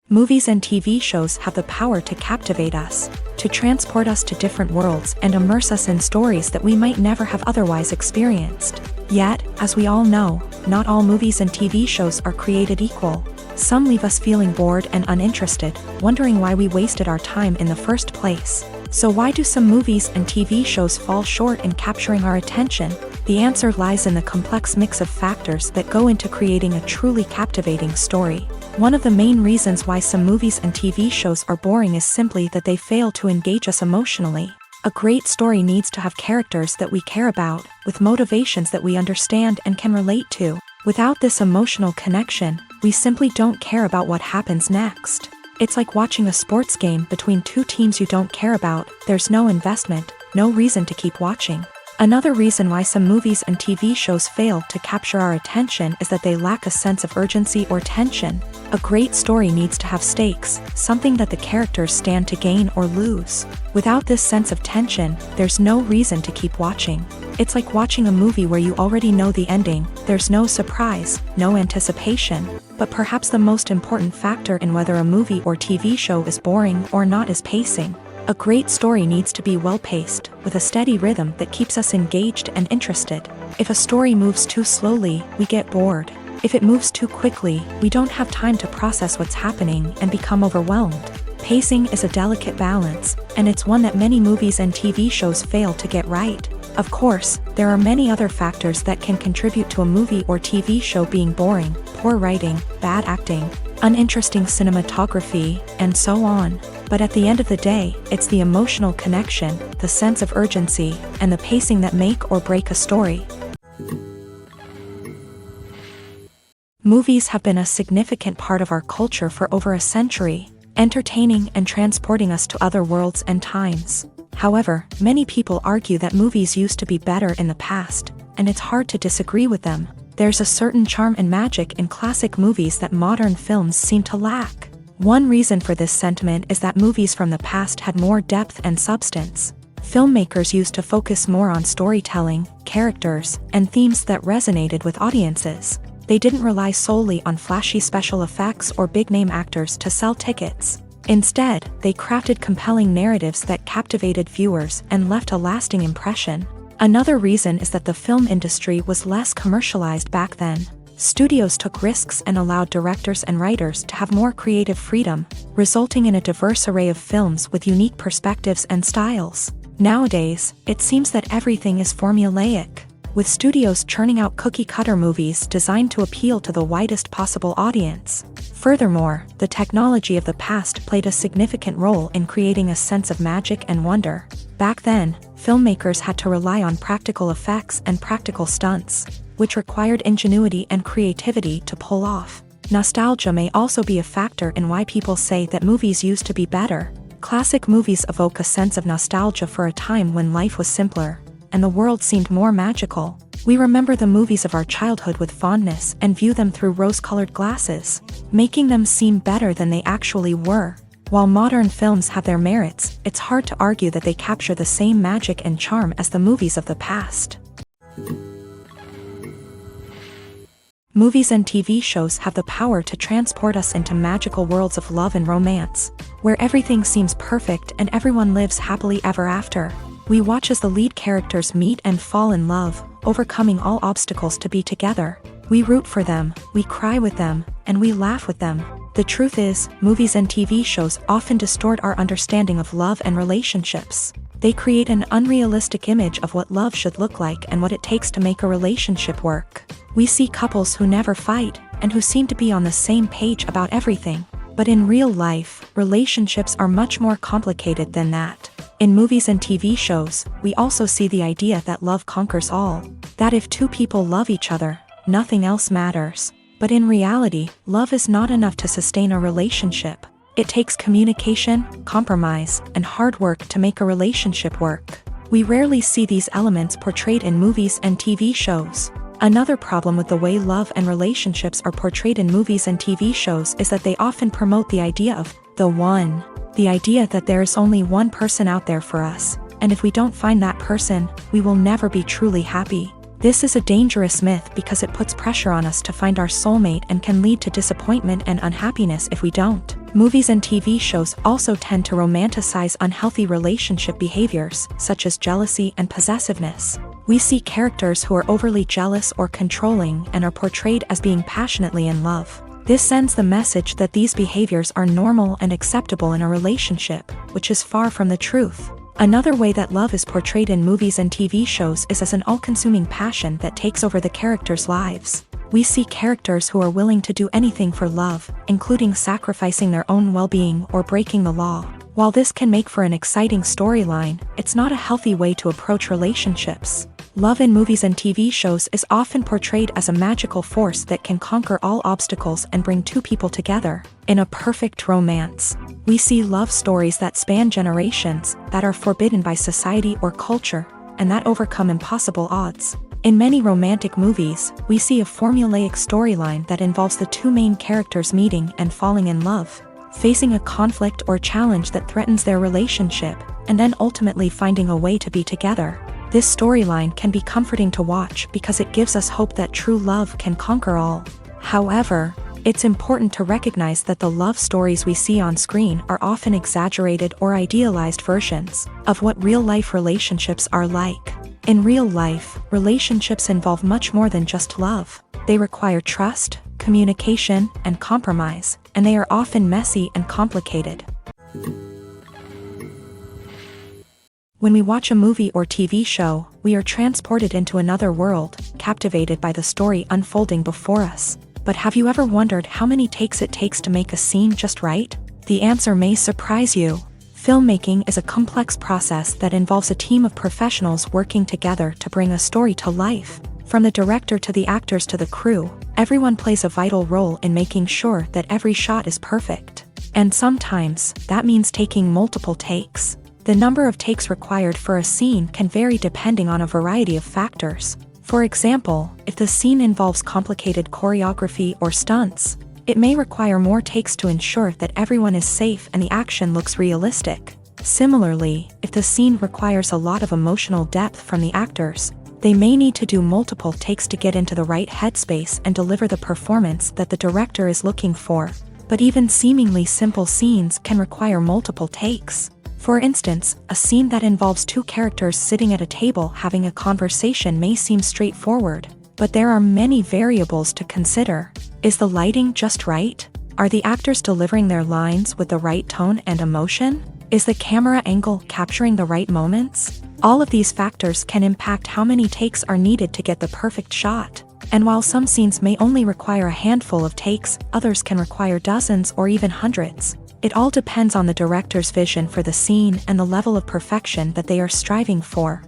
Speaker 1: Movies and TV shows have the power to captivate us, to transport us to different worlds and immerse us in stories that we might never have otherwise experienced. Yet, as we all know, not all movies and TV shows are created equal. Some leave us feeling bored and uninterested, wondering why we wasted our time in the first place. So why do some movies and TV shows fall short in capturing our attention? The answer lies in the complex mix of factors that go into creating a truly captivating story. One of the main reasons why some movies and TV shows are boring is simply that they fail to engage us emotionally. A great story needs to have characters that we care about, with motivations that we understand and can relate to. Without this emotional connection, we simply don't care about what happens next. It's like watching a sports game between two teams you don't care about. There's no investment, no reason to keep watching. Another reason why some movies and TV shows fail to capture our attention is that they lack a sense of urgency or tension. A great story needs to have stakes, something that the characters stand to gain or lose. Without this sense of tension, there's no reason to keep watching. It's like watching a movie where you already know the ending. There's no surprise, no anticipation. But perhaps the most important factor in whether a movie or TV show is boring or not is pacing. A great story needs to be well-paced, with a steady rhythm that keeps us engaged and interested. If a story moves too slowly, we get bored. If it moves too quickly, we don't have time to process what's happening and become overwhelmed. Pacing is a delicate balance, and it's one that many movies and TV shows fail to get right. Of course, there are many other factors that can contribute to a movie or TV show being boring: poor writing, bad acting, uninteresting cinematography, and so on. But at the end of the day, it's the emotional connection, the sense of urgency, and the pacing that make or break a story. Movies have been a significant part of our culture for over a century, entertaining and transporting us to other worlds and times. However, many people argue that movies used to be better in the past, and it's hard to disagree with them. There's a certain charm and magic in classic movies that modern films seem to lack. One reason for this sentiment is that movies from the past had more depth and substance. Filmmakers used to focus more on storytelling, characters, and themes that resonated with audiences. They didn't rely solely on flashy special effects or big-name actors to sell tickets. Instead, they crafted compelling narratives that captivated viewers and left a lasting impression. Another reason is that the film industry was less commercialized back then. Studios took risks and allowed directors and writers to have more creative freedom, resulting in a diverse array of films with unique perspectives and styles. Nowadays, it seems that everything is formulaic, with studios churning out cookie-cutter movies designed to appeal to the widest possible audience. Furthermore, the technology of the past played a significant role in creating a sense of magic and wonder. Back then, filmmakers had to rely on practical effects and practical stunts, which required ingenuity and creativity to pull off. Nostalgia may also be a factor in why people say that movies used to be better. Classic movies evoke a sense of nostalgia for a time when life was simpler, and the world seemed more magical. We remember the movies of our childhood with fondness and view them through rose-colored glasses, making them seem better than they actually were. While modern films have their merits, it's hard to argue that they capture the same magic and charm as the movies of the past. Movies and TV shows have the power to transport us into magical worlds of love and romance, where everything seems perfect and everyone lives happily ever after. We watch as the lead characters meet and fall in love, overcoming all obstacles to be together. We root for them, we cry with them, and we laugh with them. The truth is, movies and TV shows often distort our understanding of love and relationships. They create an unrealistic image of what love should look like and what it takes to make a relationship work. We see couples who never fight, and who seem to be on the same page about everything. But in real life, relationships are much more complicated than that. In movies and TV shows, we also see the idea that love conquers all. That if two people love each other, nothing else matters. But in reality, love is not enough to sustain a relationship. It takes communication, compromise, and hard work to make a relationship work. We rarely see these elements portrayed in movies and TV shows. Another problem with the way love and relationships are portrayed in movies and TV shows is that they often promote the idea of the one. The idea that there is only one person out there for us, and if we don't find that person, we will never be truly happy. This is a dangerous myth because it puts pressure on us to find our soulmate and can lead to disappointment and unhappiness if we don't. Movies and TV shows also tend to romanticize unhealthy relationship behaviors, such as jealousy and possessiveness. We see characters who are overly jealous or controlling and are portrayed as being passionately in love. This sends the message that these behaviors are normal and acceptable in a relationship, which is far from the truth. Another way that love is portrayed in movies and TV shows is as an all-consuming passion that takes over the characters' lives. We see characters who are willing to do anything for love, including sacrificing their own well-being or breaking the law. While this can make for an exciting storyline, it's not a healthy way to approach relationships. Love in movies and TV shows is often portrayed as a magical force that can conquer all obstacles and bring two people together. In a perfect romance, we see love stories that span generations, that are forbidden by society or culture, and that overcome impossible odds. In many romantic movies, we see a formulaic storyline that involves the two main characters meeting and falling in love, facing a conflict or challenge that threatens their relationship, and then ultimately finding a way to be together. This storyline can be comforting to watch because it gives us hope that true love can conquer all. However, it's important to recognize that the love stories we see on screen are often exaggerated or idealized versions of what real-life relationships are like. In real life, relationships involve much more than just love. They require trust, communication, and compromise, and they are often messy and complicated. When we watch a movie or TV show, we are transported into another world, captivated by the story unfolding before us. But have you ever wondered how many takes it takes to make a scene just right? The answer may surprise you. Filmmaking is a complex process that involves a team of professionals working together to bring a story to life. From the director to the actors to the crew, everyone plays a vital role in making sure that every shot is perfect. And sometimes, that means taking multiple takes. The number of takes required for a scene can vary depending on a variety of factors. For example, if the scene involves complicated choreography or stunts, it may require more takes to ensure that everyone is safe and the action looks realistic. Similarly, if the scene requires a lot of emotional depth from the actors, they may need to do multiple takes to get into the right headspace and deliver the performance that the director is looking for. But even seemingly simple scenes can require multiple takes. For instance, a scene that involves two characters sitting at a table having a conversation may seem straightforward, but there are many variables to consider. Is the lighting just right? Are the actors delivering their lines with the right tone and emotion? Is the camera angle capturing the right moments? All of these factors can impact how many takes are needed to get the perfect shot. And while some scenes may only require a handful of takes, others can require dozens or even hundreds. It all depends on the director's vision for the scene and the level of perfection that they are striving for.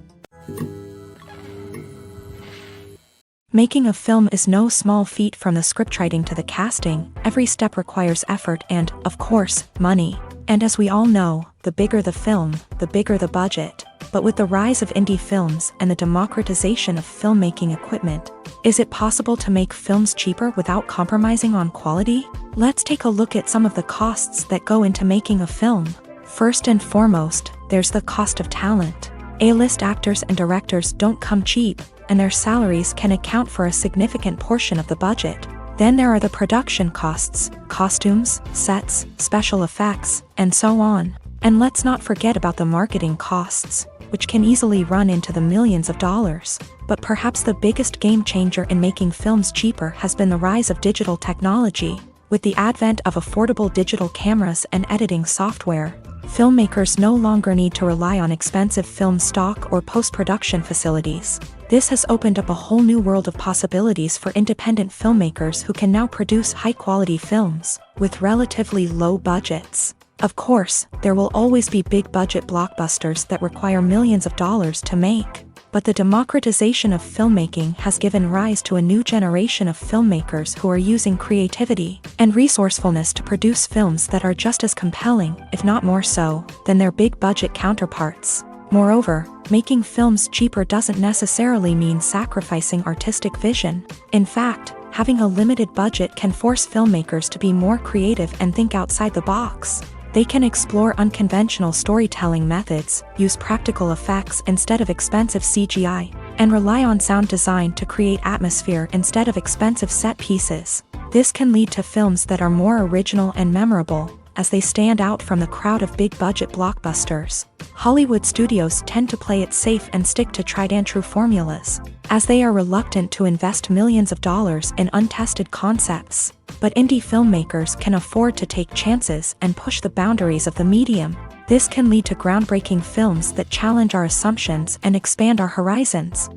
Speaker 1: Making a film is no small feat. From the scriptwriting to the casting, every step requires effort and, of course, money. And as we all know, the bigger the film, the bigger the budget. But with the rise of indie films and the democratization of filmmaking equipment, is it possible to make films cheaper without compromising on quality? Let's take a look at some of the costs that go into making a film. First and foremost, there's the cost of talent. A-list actors and directors don't come cheap, and their salaries can account for a significant portion of the budget. Then there are the production costs, costumes, sets, special effects, and so on. And let's not forget about the marketing costs, which can easily run into the millions of dollars. But perhaps the biggest game changer in making films cheaper has been the rise of digital technology. With the advent of affordable digital cameras and editing software, filmmakers no longer need to rely on expensive film stock or post-production facilities. This has opened up a whole new world of possibilities for independent filmmakers who can now produce high-quality films with relatively low budgets. Of course, there will always be big-budget blockbusters that require millions of dollars to make. But the democratization of filmmaking has given rise to a new generation of filmmakers who are using creativity and resourcefulness to produce films that are just as compelling, if not more so, than their big-budget counterparts. Moreover, making films cheaper doesn't necessarily mean sacrificing artistic vision. In fact, having a limited budget can force filmmakers to be more creative and think outside the box. They can explore unconventional storytelling methods, use practical effects instead of expensive CGI, and rely on sound design to create atmosphere instead of expensive set pieces. This can lead to films that are more original and memorable, as they stand out from the crowd of big-budget blockbusters. Hollywood studios tend to play it safe and stick to tried-and-true formulas, as they are reluctant to invest millions of dollars in untested concepts. But indie filmmakers can afford to take chances and push the boundaries of the medium. This can lead to groundbreaking films that challenge our assumptions and expand our horizons.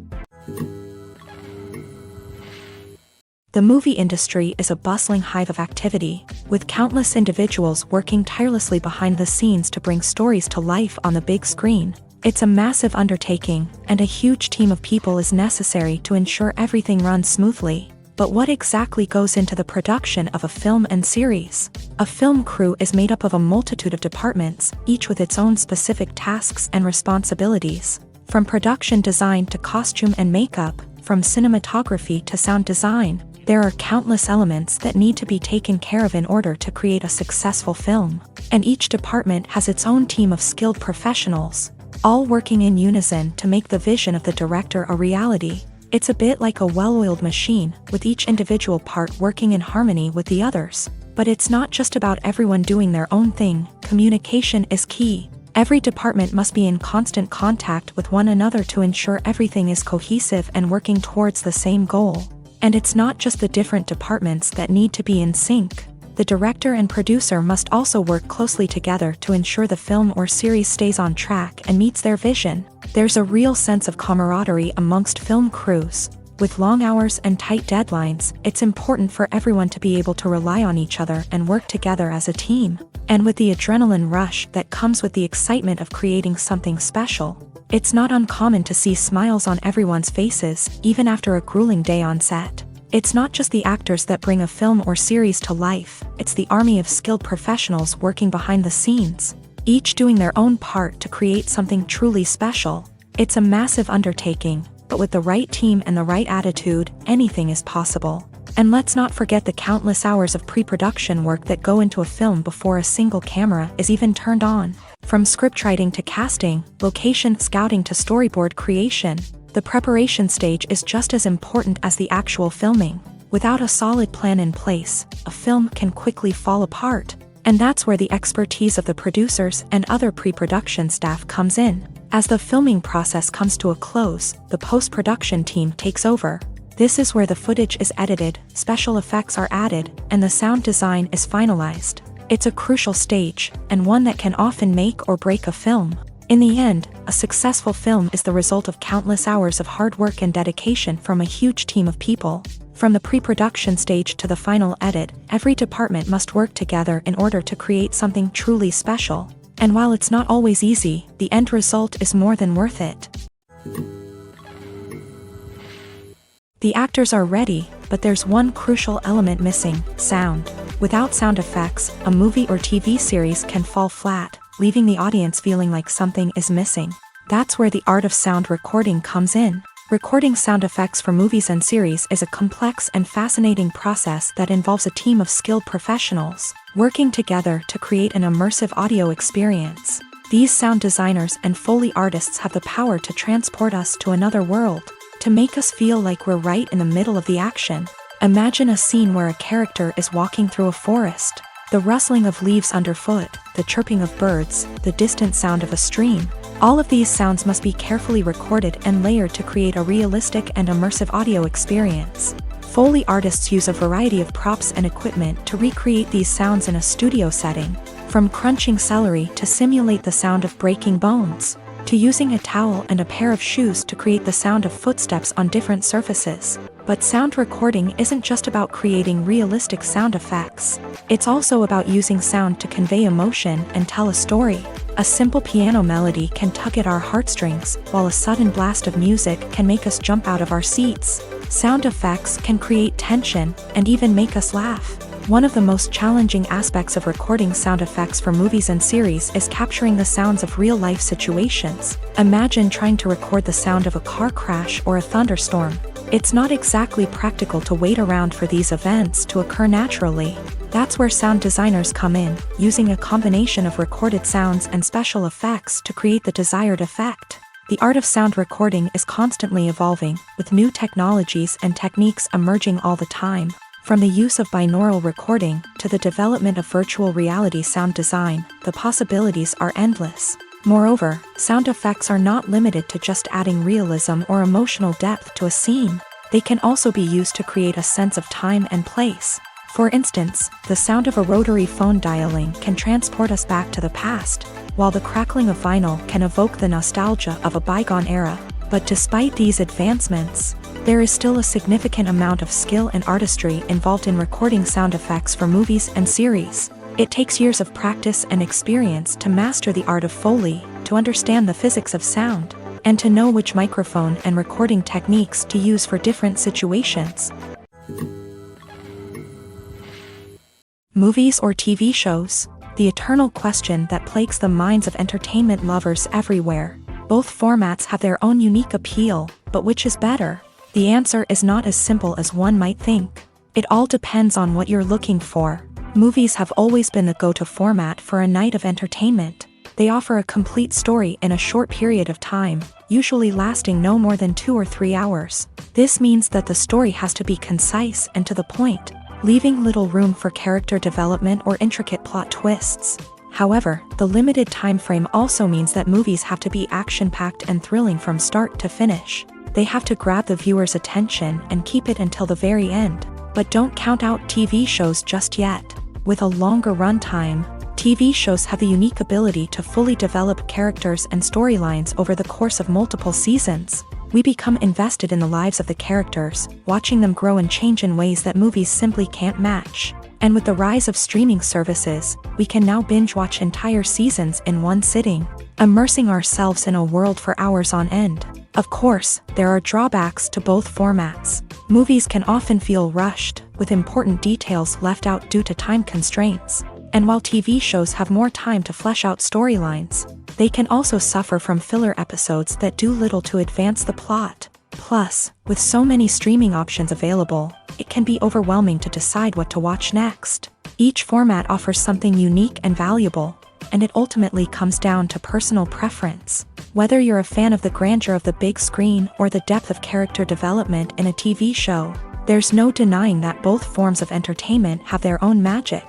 Speaker 1: The movie industry is a bustling hive of activity, with countless individuals working tirelessly behind the scenes to bring stories to life on the big screen. It's a massive undertaking, and a huge team of people is necessary to ensure everything runs smoothly. But what exactly goes into the production of a film and series? A film crew is made up of a multitude of departments, each with its own specific tasks and responsibilities. From production design to costume and makeup, from cinematography to sound design, there are countless elements that need to be taken care of in order to create a successful film. And each department has its own team of skilled professionals, all working in unison to make the vision of the director a reality. It's a bit like a well-oiled machine, with each individual part working in harmony with the others. But it's not just about everyone doing their own thing. Communication is key. Every department must be in constant contact with one another to ensure everything is cohesive and working towards the same goal. And it's not just the different departments that need to be in sync. The director and producer must also work closely together to ensure the film or series stays on track and meets their vision. There's a real sense of camaraderie amongst film crews. With long hours and tight deadlines, it's important for everyone to be able to rely on each other and work together as a team. And with the adrenaline rush that comes with the excitement of creating something special, it's not uncommon to see smiles on everyone's faces, even after a grueling day on set. It's not just the actors that bring a film or series to life, it's the army of skilled professionals working behind the scenes, each doing their own part to create something truly special. It's a massive undertaking, but with the right team and the right attitude, anything is possible. And let's not forget the countless hours of pre-production work that go into a film before a single camera is even turned on. From scriptwriting to casting, location scouting to storyboard creation, the preparation stage is just as important as the actual filming. Without a solid plan in place, a film can quickly fall apart. And that's where the expertise of the producers and other pre-production staff comes in. As the filming process comes to a close, the post-production team takes over. This is where the footage is edited, special effects are added, and the sound design is finalized. It's a crucial stage, and one that can often make or break a film. In the end, a successful film is the result of countless hours of hard work and dedication from a huge team of people. From the pre-production stage to the final edit, every department must work together in order to create something truly special. And while it's not always easy, the end result is more than worth it. The actors are ready, but there's one crucial element missing: sound. Without sound effects, a movie or TV series can fall flat, leaving the audience feeling like something is missing. That's where the art of sound recording comes in. Recording sound effects for movies and series is a complex and fascinating process that involves a team of skilled professionals working together to create an immersive audio experience. These sound designers and Foley artists have the power to transport us to another world, to make us feel like we're right in the middle of the action. Imagine a scene where a character is walking through a forest. The rustling of leaves underfoot, the chirping of birds, the distant sound of a stream. All of these sounds must be carefully recorded and layered to create a realistic and immersive audio experience. Foley artists use a variety of props and equipment to recreate these sounds in a studio setting, from crunching celery to simulate the sound of breaking bones, to using a towel and a pair of shoes to create the sound of footsteps on different surfaces. But sound recording isn't just about creating realistic sound effects. It's also about using sound to convey emotion and tell a story. A simple piano melody can tug at our heartstrings, while a sudden blast of music can make us jump out of our seats. Sound effects can create tension and even make us laugh. One of the most challenging aspects of recording sound effects for movies and series is capturing the sounds of real-life situations. Imagine trying to record the sound of a car crash or a thunderstorm. It's not exactly practical to wait around for these events to occur naturally. That's where sound designers come in, using a combination of recorded sounds and special effects to create the desired effect. The art of sound recording is constantly evolving, with new technologies and techniques emerging all the time. From the use of binaural recording to the development of virtual reality sound design, the possibilities are endless. Moreover, sound effects are not limited to just adding realism or emotional depth to a scene. They can also be used to create a sense of time and place. For instance, the sound of a rotary phone dialing can transport us back to the past, while the crackling of vinyl can evoke the nostalgia of a bygone era. But despite these advancements, there is still a significant amount of skill and artistry involved in recording sound effects for movies and series. It takes years of practice and experience to master the art of Foley, to understand the physics of sound, and to know which microphone and recording techniques to use for different situations. Movies or TV shows? The eternal question that plagues the minds of entertainment lovers everywhere. Both formats have their own unique appeal, but which is better? The answer is not as simple as one might think. It all depends on what you're looking for. Movies have always been the go-to format for a night of entertainment. They offer a complete story in a short period of time, usually lasting no more than 2 or 3 hours. This means that the story has to be concise and to the point, leaving little room for character development or intricate plot twists. However, the limited time frame also means that movies have to be action-packed and thrilling from start to finish. They have to grab the viewer's attention and keep it until the very end. But don't count out TV shows just yet. With a longer runtime, TV shows have the unique ability to fully develop characters and storylines over the course of multiple seasons. We become invested in the lives of the characters, watching them grow and change in ways that movies simply can't match. And with the rise of streaming services, we can now binge-watch entire seasons in one sitting, immersing ourselves in a world for hours on end. Of course, there are drawbacks to both formats. Movies can often feel rushed, with important details left out due to time constraints. And while TV shows have more time to flesh out storylines, they can also suffer from filler episodes that do little to advance the plot. Plus, with so many streaming options available, it can be overwhelming to decide what to watch next. Each format offers something unique and valuable, and it ultimately comes down to personal preference. Whether you're a fan of the grandeur of the big screen or the depth of character development in a TV show, there's no denying that both forms of entertainment have their own magic.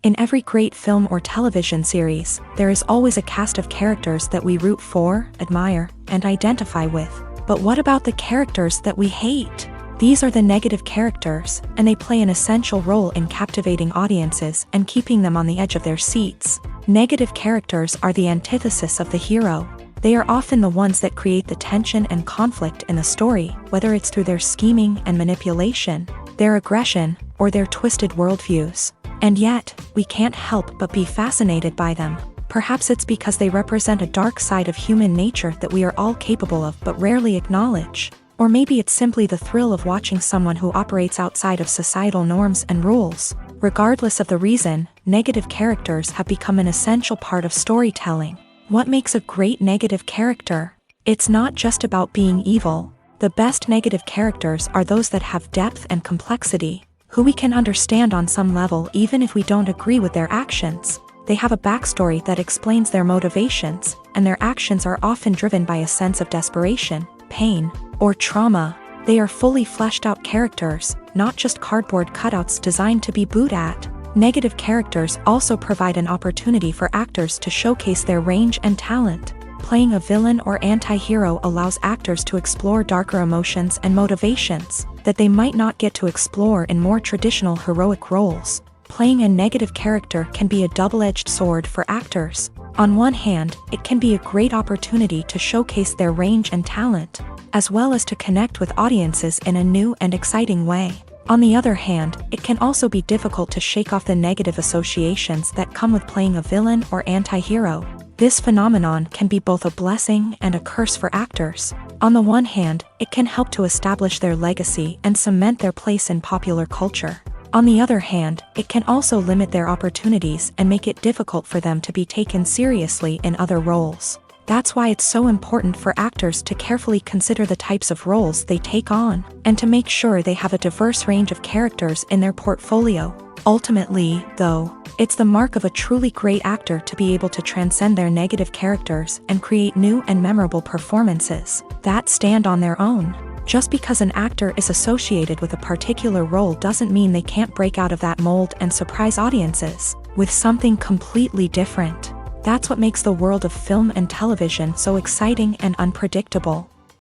Speaker 1: In every great film or television series, there is always a cast of characters that we root for, admire, and identify with. But what about the characters that we hate? These are the negative characters, and they play an essential role in captivating audiences and keeping them on the edge of their seats. Negative characters are the antithesis of the hero. They are often the ones that create the tension and conflict in the story, whether it's through their scheming and manipulation, their aggression, or their twisted worldviews. And yet, we can't help but be fascinated by them. Perhaps it's because they represent a dark side of human nature that we are all capable of but rarely acknowledge. Or maybe it's simply the thrill of watching someone who operates outside of societal norms and rules. Regardless of the reason, negative characters have become an essential part of storytelling. What makes a great negative character? It's not just about being evil. The best negative characters are those that have depth and complexity, who we can understand on some level even if we don't agree with their actions. They have a backstory that explains their motivations, and their actions are often driven by a sense of desperation, pain, or trauma. They are fully fleshed out characters, not just cardboard cutouts designed to be booed at. Negative characters also provide an opportunity for actors to showcase their range and talent. Playing a villain or anti-hero allows actors to explore darker emotions and motivations that they might not get to explore in more traditional heroic roles. Playing a negative character can be a double-edged sword for actors. On one hand, it can be a great opportunity to showcase their range and talent, as well as to connect with audiences in a new and exciting way. On the other hand, it can also be difficult to shake off the negative associations that come with playing a villain or anti-hero. This phenomenon can be both a blessing and a curse for actors. On the one hand, it can help to establish their legacy and cement their place in popular culture. On the other hand, it can also limit their opportunities and make it difficult for them to be taken seriously in other roles. That's why it's so important for actors to carefully consider the types of roles they take on, and to make sure they have a diverse range of characters in their portfolio. Ultimately, though, it's the mark of a truly great actor to be able to transcend their negative characters and create new and memorable performances that stand on their own. Just because an actor is associated with a particular role doesn't mean they can't break out of that mold and surprise audiences with something completely different. That's what makes the world of film and television so exciting and unpredictable.